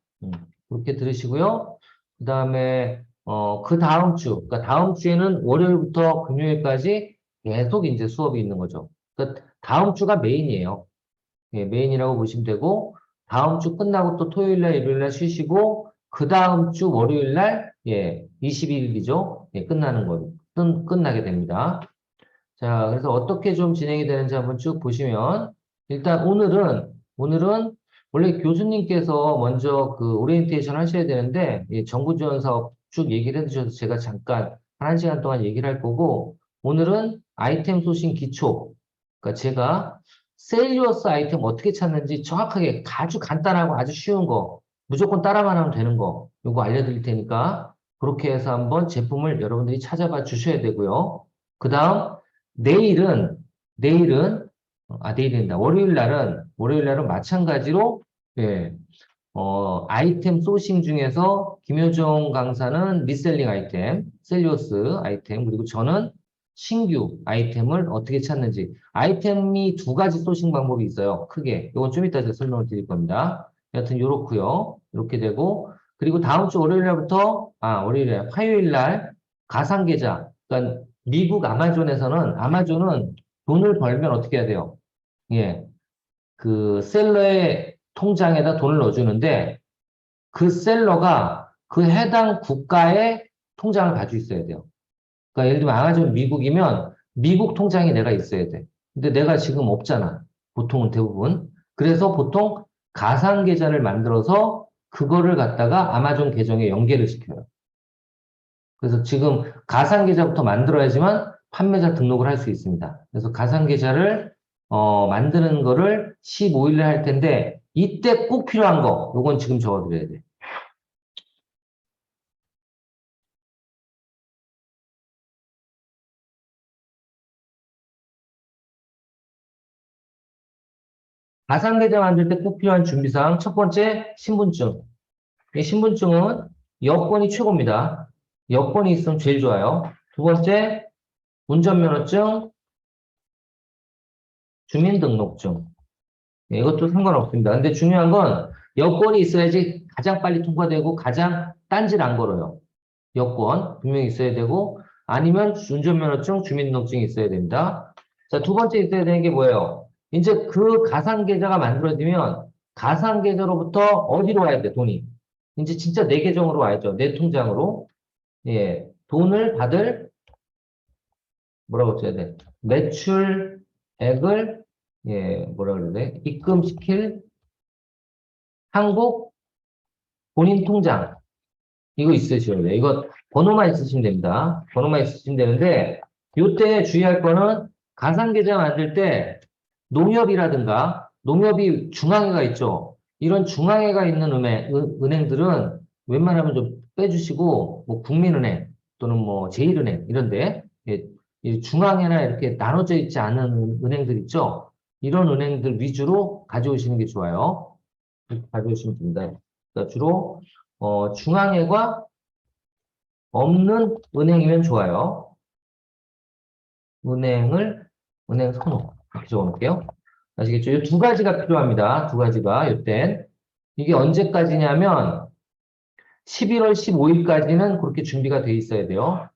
그렇게 들으시고요. 그 다음에 그 다음 주, 그러니까 다음 주에는 월요일부터 금요일까지 계속 이제 수업이 있는 거죠. 그러니까 다음 주가 메인이에요. 예, 메인이라고 보시면 되고, 다음 주 끝나고 또 토요일 날, 일요일 날 쉬시고, 그 다음 주 월요일 날, 예, 22일이죠. 예, 끝나게 됩니다. 자, 그래서 어떻게 좀 진행이 되는지 한번 쭉 보시면, 일단 오늘은 원래 교수님께서 먼저 그 오리엔테이션 하셔야 되는데, 예, 정부 지원 사업 쭉 얘기를 해주셔서 제가 잠깐 한 1시간 동안 얘기를 할 거고, 오늘은 아이템 소싱 기초, 그러니까 제가 세일리어스 아이템 어떻게 찾는지 정확하게 아주 간단하고 아주 쉬운 거, 무조건 따라만 하면 되는 거, 요거 알려드릴 테니까, 그렇게 해서 한번 제품을 여러분들이 찾아봐 주셔야 되고요. 그 다음, 내일은, 내일은, 내일입니다. 월요일 날은 마찬가지로, 예, 아이템 소싱 중에서 김효정 강사는 리셀링 아이템, 셀리오스 아이템, 그리고 저는 신규 아이템을 어떻게 찾는지. 아이템이 2가지 소싱 방법이 있어요. 크게. 이건 좀 이따 제가 설명을 드릴 겁니다. 여튼 요렇고요. 이렇게 되고, 그리고 다음 주 화요일 날 가상계좌. 그러니까 미국 아마존은 돈을 벌면 어떻게 해야 돼요? 예. 그 셀러의 통장에다 돈을 넣어주는데 그 셀러가 그 해당 국가의 통장을 가지고 있어야 돼요. 그러니까 예를 들면 아마존 미국이면 미국 통장이 내가 있어야 돼. 근데 내가 지금 없잖아. 보통은 대부분. 그래서 보통 가상 계좌를 만들어서 그거를 갖다가 아마존 계정에 연계를 시켜요. 그래서 지금 가상 계좌부터 만들어야지만 판매자 등록을 할 수 있습니다. 그래서 가상 계좌를 만드는 거를 15일에 할 텐데 이때 꼭 필요한 거 요건 지금 적어드려야 돼. 가상 계좌 만들 때 꼭 필요한 준비사항 첫 번째 신분증. 이 신분증은 여권이 최고입니다. 여권이 있으면 제일 좋아요. 두 번째, 운전면허증, 주민등록증. 네, 이것도 상관없습니다. 근데 중요한 건 여권이 있어야지 가장 빨리 통과되고 가장 딴질 안 걸어요. 여권 분명히 있어야 되고 아니면 운전면허증, 주민등록증이 있어야 됩니다. 자, 두 번째 있어야 되는 게 뭐예요? 이제 그 가상계좌가 만들어지면 가상계좌로부터 어디로 와야 돼, 돈이? 이제 진짜 내 계정으로 와야죠. 내 통장으로. 예, 돈을 받을 뭐라고 써야 돼? 매출액을 예, 뭐라 그래야 돼? 입금시킬 한국 본인 통장. 이거 있으셔야 돼요. 이거 번호만 있으시면 됩니다. 번호만 있으시면 되는데, 요때 주의할 거는 가상계좌 만들 때 농협이라든가 농협이 중앙회가 있죠. 이런 중앙회가 있는 은행들은 웬만하면 좀 빼주시고, 뭐 국민은행 또는 뭐 제일은행 이런데 예, 이 중앙회나 이렇게 나눠져 있지 않은 은행들 있죠. 이런 은행들 위주로 가져오시는 게 좋아요. 이렇게 가져오시면 됩니다. 그러니까 주로 중앙회가 없는 은행이면 좋아요. 은행 선호. 이렇게 적어놓을게요. 아시겠죠? 이 두 가지가 필요합니다. 두 가지가, 이땐. 이게 언제까지냐면, 11월 15일까지는 그렇게 준비가 돼 있어야 돼요.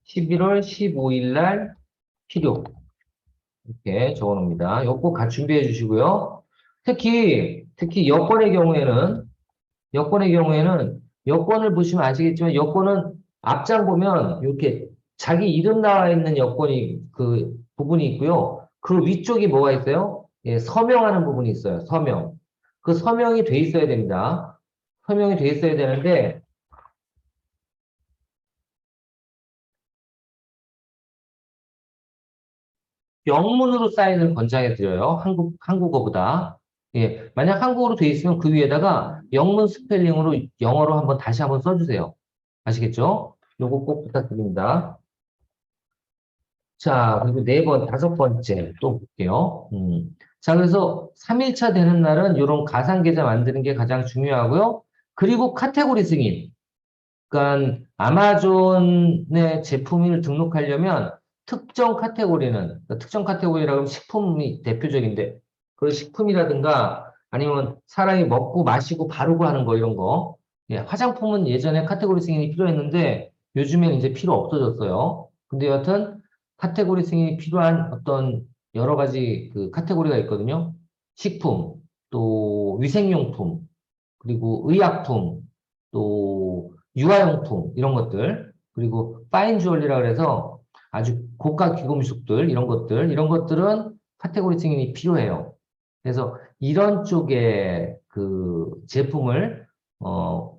11월 15일 날 필요. 이렇게 적어놓습니다. 이거 꼭 같이 준비해 주시고요. 특히 여권을 보시면 아시겠지만 여권은 앞장 보면 이렇게 자기 이름 나와 있는 여권이 그 부분이 있고요. 그 위쪽이 뭐가 있어요? 예, 서명하는 부분이 있어요. 서명. 그 서명이 돼 있어야 됩니다. 서명이 돼 있어야 되는데 영문으로 사인을 권장해 드려요. 한국어보다. 예, 만약 한국어로 돼 있으면 그 위에다가 영문 스펠링으로 영어로 다시 한번 써주세요. 아시겠죠? 요거 꼭 부탁드립니다. 자, 그리고 다섯 번째 또 볼게요. 자, 그래서 3일차 되는 날은 이런 가상계좌 만드는 게 가장 중요하고요. 그리고 카테고리 승인. 그러니까 아마존의 제품을 등록하려면 특정 카테고리라고 하면 식품이 대표적인데, 그 식품이라든가 아니면 사람이 먹고 마시고 바르고 하는 거 이런 거. 예, 화장품은 예전에 카테고리 승인이 필요했는데 요즘엔 이제 필요 없어졌어요. 근데 여하튼 카테고리 승인이 필요한 어떤 여러 가지 그 카테고리가 있거든요. 식품, 또 위생용품, 그리고 의약품, 또 유아용품 이런 것들, 그리고 파인 주얼리라 그래서 아주 고가 귀금속들 이런 것들은 카테고리 승인이 필요해요. 그래서 이런 쪽의 그 제품을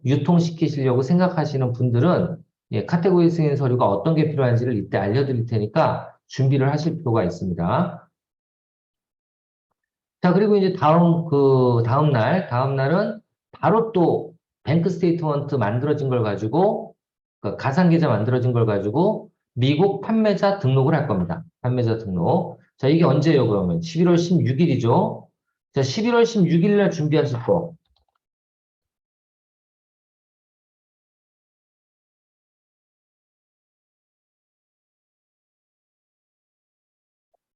유통시키시려고 생각하시는 분들은 예, 카테고리 승인 서류가 어떤 게 필요한지를 이때 알려드릴 테니까 준비를 하실 필요가 있습니다. 자, 그리고 이제 다음 날은 바로 또 뱅크 스테이트먼트 만들어진 걸 가지고, 그 가상계좌 만들어진 걸 가지고 미국 판매자 등록을 할 겁니다. 판매자 등록. 자, 이게 언제예요, 그러면? 11월 16일이죠? 자, 11월 16일 날 준비하실 거.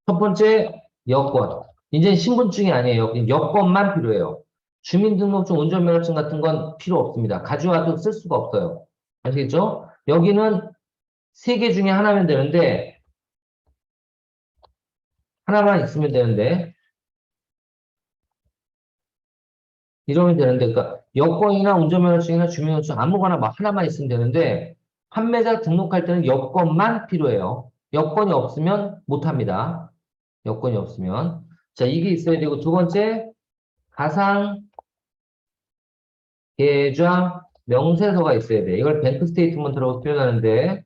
첫 번째, 여권. 이제 신분증이 아니에요. 그냥 여권만 필요해요. 주민등록증, 운전면허증 같은 건 필요 없습니다. 가져와도 쓸 수가 없어요. 아시겠죠? 여기는 세 개 중에 하나면 되는데, 하나만 있으면 되는데, 이러면 되는데, 그러니까 여권이나 운전면허증이나 주민등록증 아무거나 막 하나만 있으면 되는데, 판매자 등록할 때는 여권만 필요해요. 여권이 없으면 못합니다. 여권이 없으면. 자, 이게 있어야 되고, 두 번째, 가상 계좌 명세서가 있어야 돼. 이걸 뱅크 스테이트먼트라고 표현하는데,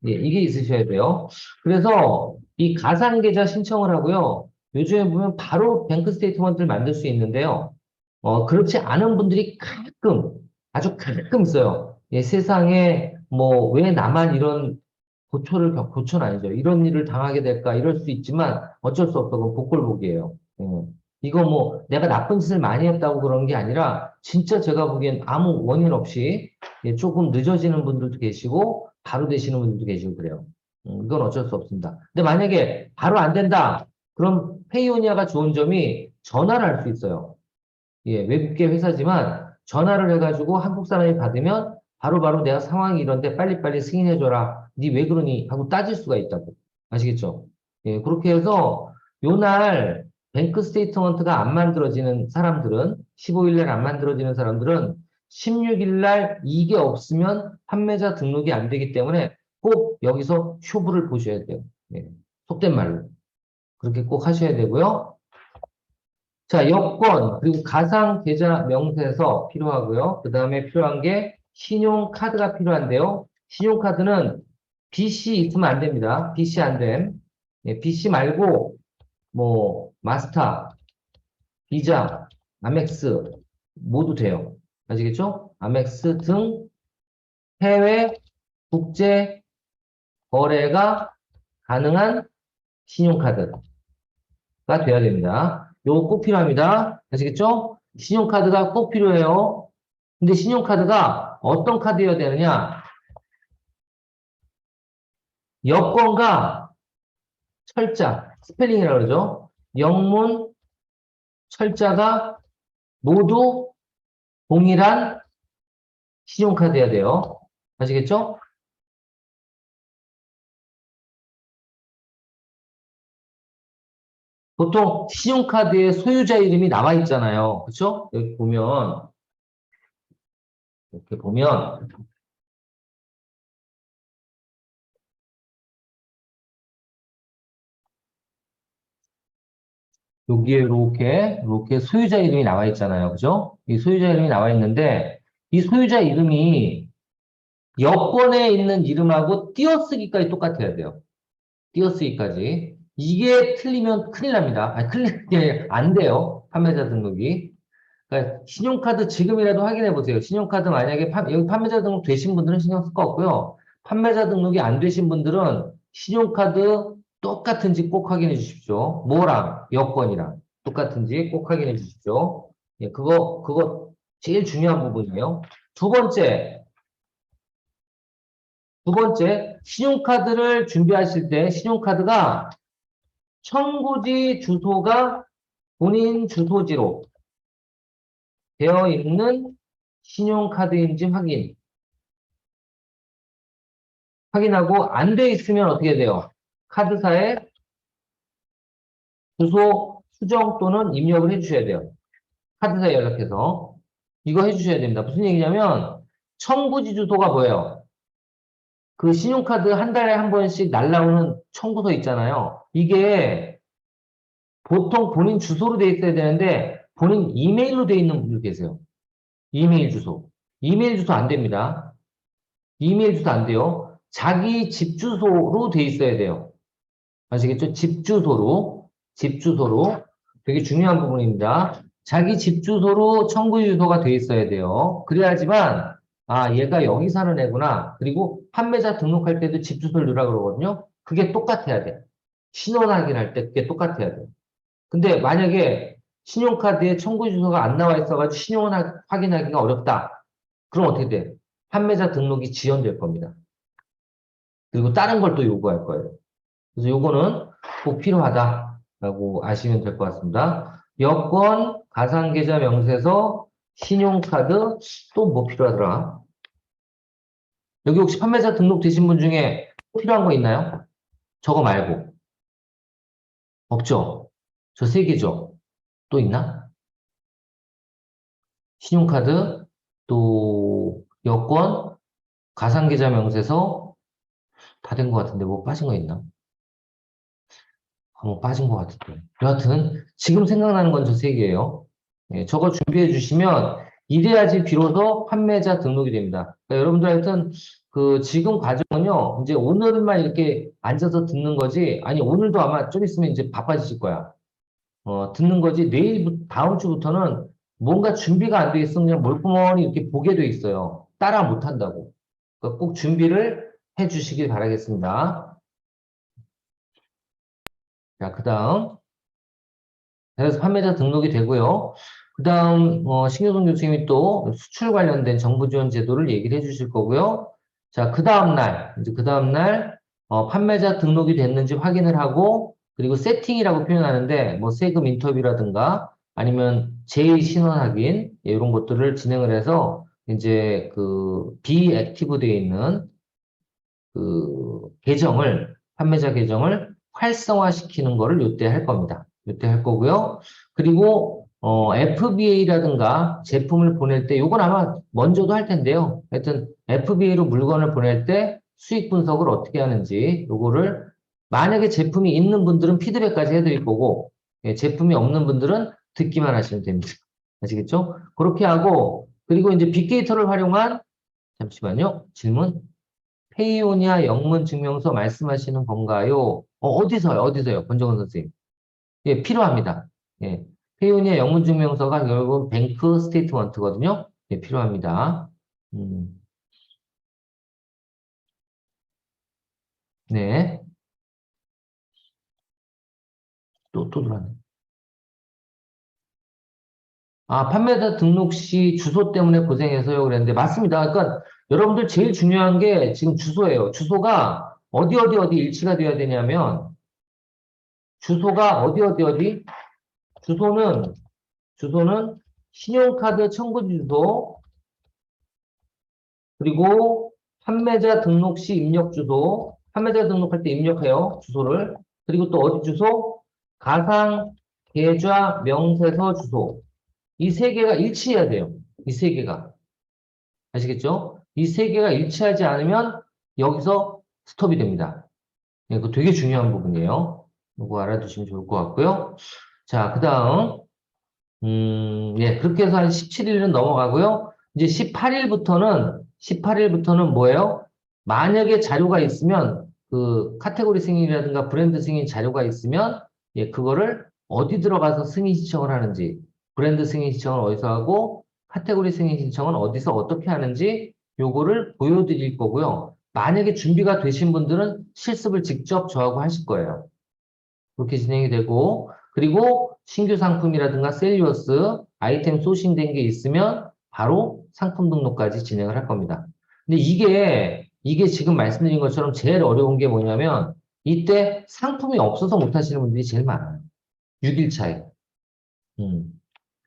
예, 이게 있으셔야 돼요. 그래서 이 가상계좌 신청을 하고요. 요즘에 보면 바로 뱅크 스테이트먼트를 만들 수 있는데요. 그렇지 않은 분들이 아주 가끔 있어요. 예, 세상에 뭐 왜 나만 이런 고초는 아니죠. 이런 일을 당하게 될까 이럴 수 있지만 어쩔 수 없어. 그건 복골복이에요. 예. 이거 뭐 내가 나쁜 짓을 많이 했다고 그런 게 아니라 진짜 제가 보기엔 아무 원인 없이 예, 조금 늦어지는 분들도 계시고 바로 되시는 분들도 계시고 그래요. 이건 어쩔 수 없습니다. 근데 만약에 바로 안 된다. 그럼 페이오니아가 좋은 점이 전화를 할 수 있어요. 예, 외국계 회사지만 전화를 해가지고 한국 사람이 받으면 바로바로 내가 상황이 이런데 빨리빨리 승인해줘라. 니 왜 그러니? 하고 따질 수가 있다고. 아시겠죠? 예, 그렇게 해서 요날 뱅크 스테이트먼트가 안 만들어지는 사람들은 15일 날 안 만들어지는 사람들은 16일 날 이게 없으면 판매자 등록이 안 되기 때문에 꼭 여기서 쇼부를 보셔야 돼요. 예, 속된 말로. 그렇게 꼭 하셔야 되고요. 자, 여권, 그리고 가상 계좌 명세서 필요하고요. 그 다음에 필요한 게 신용카드가 필요한데요. 신용카드는 BC 있으면 안 됩니다. BC 안 됨. 예, BC 말고, 뭐, 마스터, 비자, 아멕스, 모두 돼요. 아시겠죠? 아멕스 등 해외 국제 거래가 가능한 신용카드가 돼야 됩니다. 요거 꼭 필요합니다. 아시겠죠? 신용카드가 꼭 필요해요. 근데 신용카드가 어떤 카드여야 되느냐? 여권과 철자, 스펠링이라고 그러죠. 영문, 철자가 모두 동일한 신용카드여야 돼요. 아시겠죠? 보통 신용카드에 소유자 이름이 나와 있잖아요. 그렇죠? 여기 보면, 이렇게 보면, 여기에 이렇게 소유자 이름이 나와 있잖아요. 그죠? 이 소유자 이름이 나와 있는데, 이 소유자 이름이 여권에 있는 이름하고 띄어쓰기까지 똑같아야 돼요. 띄어쓰기까지. 이게 틀리면 큰일 납니다. 아니, 큰일, 안 돼요. 판매자 등록이. 그러니까 신용카드 지금이라도 확인해 보세요. 신용카드 만약에 여기 판매자 등록 되신 분들은 신경 쓸 거 없고요. 판매자 등록이 안 되신 분들은 신용카드 똑같은지 꼭 확인해 주십시오. 뭐랑 여권이랑 똑같은지 꼭 확인해 주십시오. 예, 그거 제일 중요한 부분이에요. 두 번째, 신용카드를 준비하실 때 신용카드가 청구지 주소가 본인 주소지로 되어 있는 신용카드인지 확인하고 안 돼 있으면 어떻게 돼요? 카드사에 주소 수정 또는 입력을 해주셔야 돼요. 카드사에 연락해서. 이거 해주셔야 됩니다. 무슨 얘기냐면 청구지 주소가 뭐예요? 그 신용카드 한 달에 한 번씩 날라오는 청구서 있잖아요. 이게 보통 본인 주소로 돼 있어야 되는데 본인 이메일로 돼 있는 분들 계세요. 이메일 주소. 이메일 주소 안 됩니다. 이메일 주소 안 돼요. 자기 집 주소로 돼 있어야 돼요. 아시겠죠? 집 주소로. 되게 중요한 부분입니다. 자기 집 주소로 청구 주소가 돼 있어야 돼요. 그래야지만, 아, 얘가 여기 사는 애구나. 그리고 판매자 등록할 때도 집 주소를 넣으라 그러거든요. 그게 똑같아야 돼. 신원 확인할 때 그게 똑같아야 돼. 근데 만약에 신용카드에 청구 주소가 안 나와 있어가지고 신용 확인하기가 어렵다. 그럼 어떻게 돼? 판매자 등록이 지연될 겁니다. 그리고 다른 걸 또 요구할 거예요. 그래서 요거는 꼭 필요하다라고 아시면 될 것 같습니다. 여권, 가상계좌 명세서, 신용카드, 또 뭐 필요하더라? 여기 혹시 판매자 등록되신 분 중에 필요한 거 있나요? 저거 말고. 없죠? 저 세 개죠? 또 있나? 신용카드, 또 여권, 가상계좌 명세서, 다 된 것 같은데 뭐 빠진 거 있나? 뭐 빠진 것 같은데. 여하튼 지금 생각나는 건 저 세 개예요. 예, 저거 준비해 주시면 이래야지 비로소 판매자 등록이 됩니다. 그러니까 여러분들 하여튼 그 지금 과정은요. 이제 오늘만 이렇게 앉아서 듣는 거지. 아니 오늘도 아마 좀 있으면 이제 바빠지실 거야. 듣는 거지. 다음 주부터는 뭔가 준비가 안 돼 있으면 그냥 멀구멍이 이렇게 보게 돼 있어요. 따라 못 한다고. 그러니까 꼭 준비를 해 주시길 바라겠습니다. 자, 그 다음. 그래서 판매자 등록이 되고요. 그 다음, 신교동 교수님이 또 수출 관련된 정부 지원 제도를 얘기를 해 주실 거고요. 자, 그 다음날, 이제 그 다음날, 판매자 등록이 됐는지 확인을 하고, 그리고 세팅이라고 표현하는데, 뭐 세금 인터뷰라든가, 아니면 제의 신원 확인, 예, 이런 것들을 진행을 해서, 이제 그, 비액티브 되어 있는 그 계정을, 판매자 계정을 활성화시키는 거를 요때 할 겁니다. 요때 할 거고요. 그리고, FBA라든가 제품을 보낼 때, 요건 아마 먼저도 할 텐데요. 하여튼, FBA로 물건을 보낼 때 수익 분석을 어떻게 하는지, 요거를, 만약에 제품이 있는 분들은 피드백까지 해드릴 거고, 예, 제품이 없는 분들은 듣기만 하시면 됩니다. 아시겠죠? 그렇게 하고, 그리고 이제 빅데이터를 활용한, 잠시만요. 질문. 페이오니아 영문 증명서 말씀하시는 건가요? 어디서요? 어디서요? 권정은 선생님. 예, 필요합니다. 예. 페이오니아 영문 증명서가 결국은 뱅크 스테이트먼트거든요. 예, 필요합니다. 음, 네. 또 들어왔네. 아, 판매자 등록 시 주소 때문에 고생해서요. 그랬는데, 맞습니다. 그러니까 여러분들 제일 중요한 게 지금 주소예요. 주소가 어디 일치가 돼야 되냐면, 주소가 어디, 주소는 신용카드 청구 주소, 그리고 판매자 등록 시 입력 주소, 판매자 등록할 때 입력해요, 주소를. 그리고 또 어디 주소? 가상 계좌 명세서 주소. 이 세 개가 일치해야 돼요. 이 세 개가. 아시겠죠? 이 세 개가 일치하지 않으면 여기서 스톱이 됩니다. 네, 그거 되게 중요한 부분이에요. 이거 알아두시면 좋을 것 같고요. 자, 그 다음. 예, 그렇게 해서 한 17일은 넘어가고요. 이제 18일부터는 뭐예요? 만약에 자료가 있으면, 그, 카테고리 승인이라든가 브랜드 승인 자료가 있으면, 예, 그거를 어디 들어가서 승인 신청을 하는지, 브랜드 승인 신청을 어디서 하고, 카테고리 승인 신청은 어디서 어떻게 하는지, 요거를 보여드릴 거고요. 만약에 준비가 되신 분들은 실습을 직접 저하고 하실 거예요. 그렇게 진행이 되고, 그리고 신규 상품이라든가 셀리오스, 아이템 소싱된 게 있으면 바로 상품 등록까지 진행을 할 겁니다. 근데 이게 지금 말씀드린 것처럼 제일 어려운 게 뭐냐면, 이때 상품이 없어서 못 하시는 분들이 제일 많아요. 6일 차에. 음.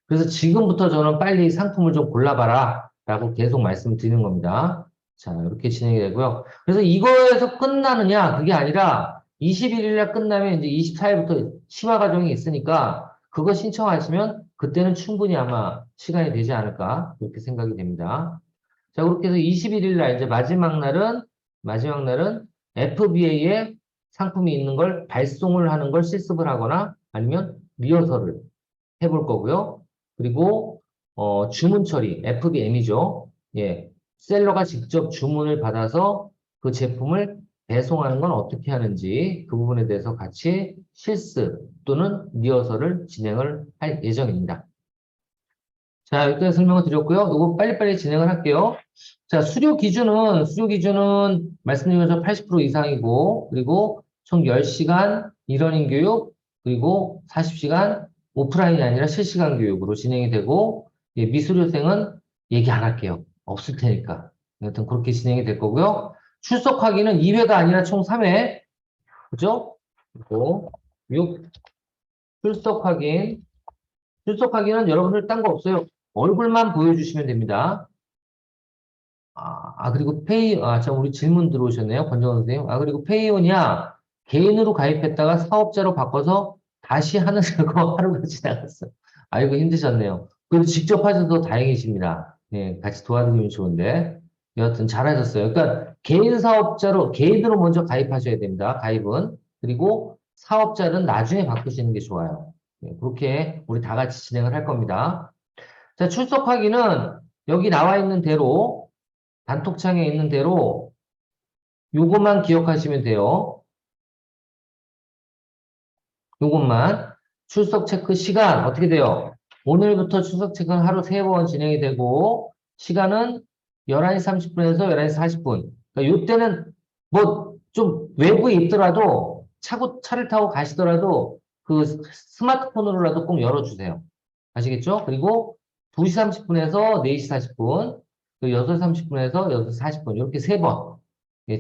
그래서 지금부터 저는 빨리 상품을 좀 골라봐라 라고 계속 말씀드리는 겁니다. 자, 이렇게 진행이 되고요. 그래서 이거에서 끝나느냐, 그게 아니라 21일날 끝나면 이제 24일부터 심화 과정이 있으니까 그거 신청하시면 그때는 충분히 아마 시간이 되지 않을까, 그렇게 생각이 됩니다. 자, 그렇게 해서 21일날 이제 마지막 날은 FBA에 상품이 있는 걸 발송을 하는 걸 실습을 하거나 아니면 리허설을 해볼 거고요. 그리고 주문 처리, FBM이죠. 예, 셀러가 직접 주문을 받아서 그 제품을 배송하는 건 어떻게 하는지 그 부분에 대해서 같이 실습 또는 리허설을 진행을 할 예정입니다. 자, 여기까지 설명을 드렸고요. 이거 빨리빨리 진행을 할게요. 자, 수료 기준은 말씀드린 것처럼 80% 이상이고, 그리고 총 10시간 일원인 교육, 그리고 40시간 오프라인이 아니라 실시간 교육으로 진행이 되고, 예, 미수료생은 얘기 안 할게요. 없을 테니까. 여튼 그렇게 진행이 될 거고요. 출석하기는 2회가 아니라 총 3회. 그죠? 그리고 6, 출석 확인. 출석하기는 여러분들 딴 거 없어요. 얼굴만 보여주시면 됩니다. 그리고 우리 질문 들어오셨네요. 권정원 선생님. 그리고 페이오냐, 개인으로 가입했다가 사업자로 바꿔서 다시 하는 거 하루가 지나갔어. 아이고, 힘드셨네요. 그래도 직접 하셔서 다행이십니다. 예, 같이 도와드리면 좋은데. 여하튼 잘하셨어요. 그러니까 개인으로 먼저 가입하셔야 됩니다. 가입은. 그리고 사업자는 나중에 바꾸시는 게 좋아요. 예, 그렇게 우리 다 같이 진행을 할 겁니다. 자, 출석하기는 여기 나와 있는 대로, 단톡창에 있는 대로 요것만 기억하시면 돼요. 요것만. 출석 체크 시간 어떻게 돼요? 오늘부터 출석 체크는 하루 3번 진행이 되고 시간은 11시 30분에서 11시 40분. 그러니까 요때는 뭐 좀 외부에 있더라도 차를 타고 가시더라도 그 스마트폰으로라도 꼭 열어주세요. 아시겠죠? 그리고 2시 30분에서 4시 40분, 6시 30분에서 6시 40분, 이렇게 3번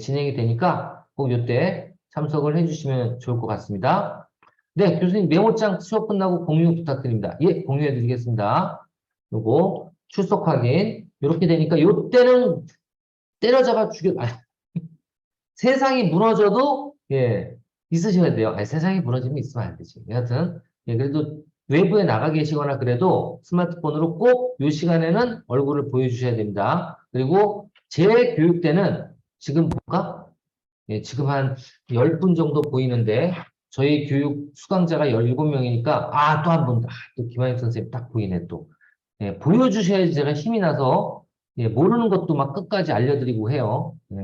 진행이 되니까 꼭 이때 참석을 해주시면 좋을 것 같습니다. 네, 교수님 메모장 수업 끝나고 공유 부탁드립니다. 예, 공유해 드리겠습니다. 요거 출석 확인. 이렇게 되니까 요때는 때려잡아 죽여, 세상이 무너져도, 예, 있으셔야 돼요. 아니, 세상이 무너지면 있으면 안 되지. 여하튼, 예, 그래도 외부에 나가 계시거나 그래도 스마트폰으로 꼭 요 시간에는 얼굴을 보여주셔야 됩니다. 그리고 재교육 때는 지금 뭔가, 예, 지금 한 10분 정도 보이는데, 저희 교육 수강자가 17명이니까, 아, 또 한 분, 아, 또 김한익 선생님 딱 보이네, 또. 예, 보여주셔야지 제가 힘이 나서, 예, 모르는 것도 막 끝까지 알려드리고 해요. 예.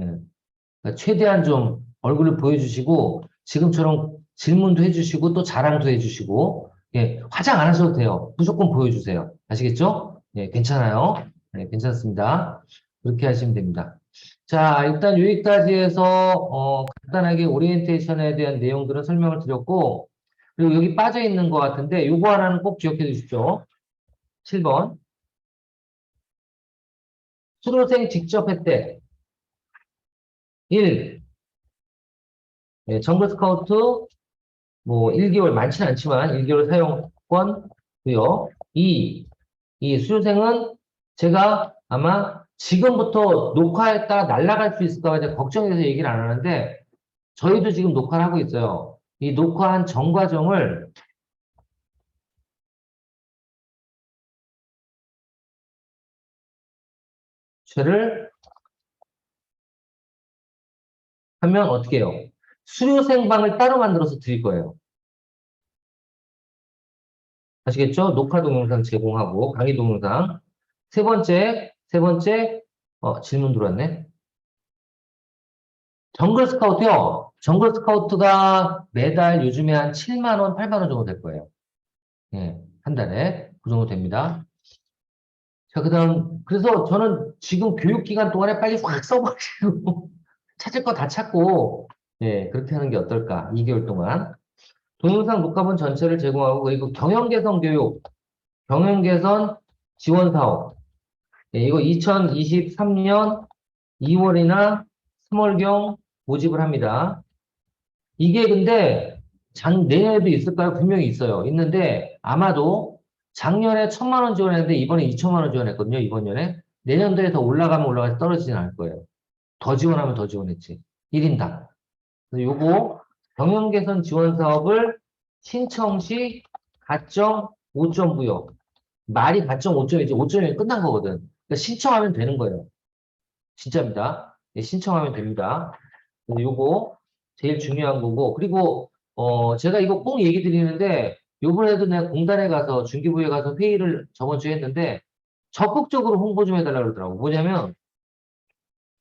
그러니까 최대한 좀 얼굴을 보여주시고, 지금처럼 질문도 해주시고, 또 자랑도 해주시고, 예, 화장 안 하셔도 돼요. 무조건 보여주세요. 아시겠죠? 예, 괜찮아요. 네, 괜찮습니다. 그렇게 하시면 됩니다. 자, 일단 여기까지 해서, 간단하게 오리엔테이션에 대한 내용들은 설명을 드렸고, 그리고 여기 빠져 있는 것 같은데, 요거 하나는 꼭 기억해 주십시오. 7번. 수료생 직접 혜택. 1. 예, 정글 스카우트 뭐 1개월 많지는 않지만 1개월 사용권고요. 2. 이 수료생은 제가 아마 지금부터 녹화했다 날아갈 수 있을까 봐 걱정돼서 얘기를 안 하는데 저희도 지금 녹화를 하고 있어요. 이 녹화한 전 과정을 를 하면 어떻게 해요? 수료생 방을 따로 만들어서 드릴 거예요. 아시겠죠? 녹화 동영상 제공하고 강의 동영상. 세 번째, 질문 들어왔네. 정글 스카우트요. 정글 스카우트가 매달 요즘에 한 7만 원, 8만 원 정도 될 거예요. 예, 한 달에 그 정도 됩니다. 자, 그다음 그래서 저는 지금 교육 기간 동안에 빨리 확 써버리고 찾을 거 다 찾고 예, 그렇게 하는 게 어떨까? 2개월 동안 동영상 녹화본 전체를 제공하고 그리고 경영 개선 교육, 경영 개선 지원 사업. 예, 이거 2023년 2월이나 3월경 모집을 합니다. 이게 근데 내년에도 있을까요? 분명히 있어요. 있는데 아마도 작년에 1,000만 원 지원했는데 이번에 2천만 원 지원했거든요. 이번 년에. 내년도에 더 올라가면 올라가서 떨어지진 않을 거예요. 더 지원하면 더 지원했지. 1인당. 그래서 요거 경영 개선 지원 사업을 신청 시 가점 5점 부여. 말이 가점 5점이지 5점이면 끝난 거거든. 그러니까 신청하면 되는 거예요. 진짜입니다. 예, 신청하면 됩니다. 그래서 요거 제일 중요한 거고 그리고 제가 이거 꼭 얘기 드리는데 요번에도 내가 공단에 가서 중기부에 가서 회의를 저번 주에 했는데 적극적으로 홍보 좀 해달라고 그러더라고. 뭐냐면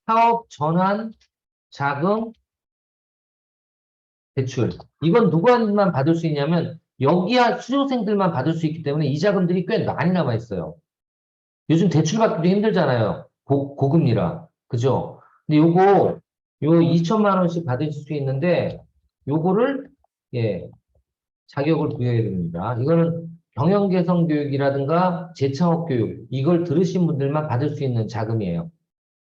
사업 전환 자금 대출 이건 누구만 받을 수 있냐면 여기야 수료생들만 받을 수 있기 때문에 이 자금들이 꽤 많이 남아 있어요. 요즘 대출 받기도 힘들잖아요. 고금리라. 그죠? 근데 요 2천만 원씩 받으실 수 있는데, 요거를, 예, 자격을 부여해야 됩니다. 이거는 경영 개선 교육이라든가 재창업 교육, 이걸 들으신 분들만 받을 수 있는 자금이에요.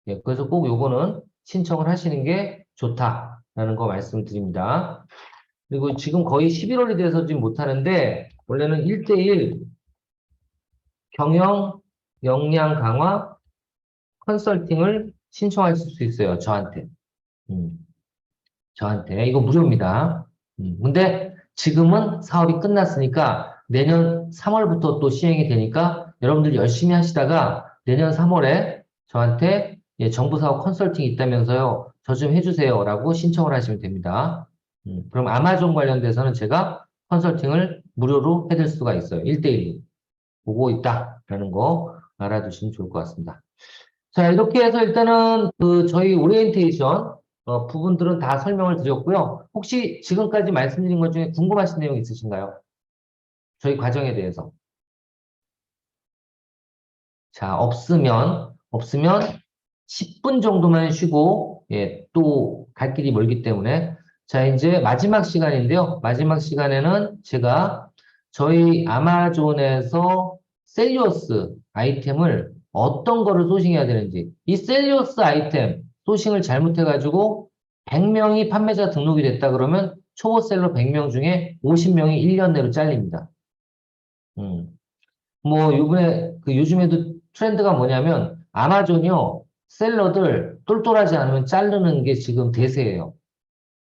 예, 그래서 꼭 요거는 신청을 하시는 게 좋다라는 거 말씀드립니다. 그리고 지금 거의 11월이 돼서 지금 못하는데, 원래는 1대1 경영 역량 강화 컨설팅을 신청하실 수 있어요. 저한테. 음, 저한테. 이거 무료입니다. 근데 지금은 사업이 끝났으니까 내년 3월부터 또 시행이 되니까 여러분들 열심히 하시다가 내년 3월에 저한테 예, 정부사업 컨설팅 있다면서요. 저 좀 해주세요. 라고 신청을 하시면 됩니다. 그럼 아마존 관련돼서는 제가 컨설팅을 무료로 해드릴 수가 있어요. 1대1로. 보고 있다라는 거 알아두시면 좋을 것 같습니다. 자, 이렇게 해서 일단은 저희 오리엔테이션 부분들은 다 설명을 드렸고요. 혹시 지금까지 말씀드린 것 중에 궁금하신 내용 있으신가요? 저희 과정에 대해서. 자, 없으면 10분 정도만 쉬고, 예, 또 갈 길이 멀기 때문에 자, 이제 마지막 시간인데요. 마지막 시간에는 제가 저희 아마존에서 셀리오스 아이템을 어떤 거를 소싱해야 되는지, 이 셀리오스 아이템 소싱을 잘못해가지고 100명이 판매자 등록이 됐다 그러면 초보셀러 100명 중에 50명이 1년 내로 잘립니다. 뭐, 요번에, 요즘에도 트렌드가 뭐냐면, 아마존이요, 셀러들 똘똘하지 않으면 자르는 게 지금 대세예요.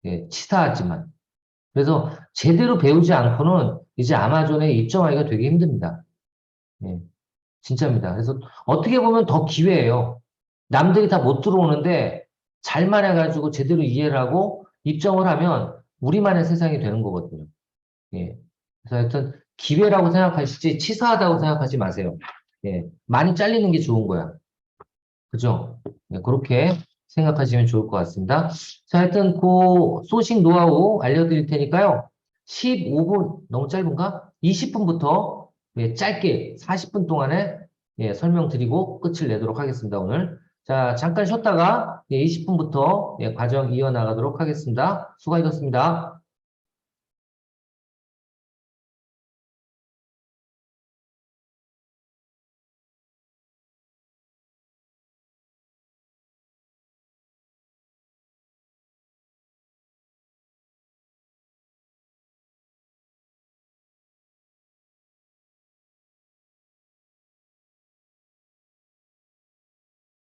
예, 치사하지만. 그래서 제대로 배우지 않고는 이제 아마존에 입점하기가 되게 힘듭니다. 예, 진짜입니다. 그래서 어떻게 보면 더 기회예요. 남들이 다 못 들어오는데 잘만 해가지고 제대로 이해를 하고 입점을 하면 우리만의 세상이 되는 거거든요. 예. 그래서 하여튼 기회라고 생각하시지 치사하다고 생각하지 마세요. 예. 많이 잘리는 게 좋은 거야. 그죠? 네, 그렇게 생각하시면 좋을 것 같습니다. 자, 하여튼 그 소식 노하우 알려드릴 테니까요. 15분, 너무 짧은가? 20분부터 짧게 40분 동안에 설명드리고 끝을 내도록 하겠습니다, 오늘. 자, 잠깐 쉬었다가 20분부터 과정 이어나가도록 하겠습니다. 수고하셨습니다.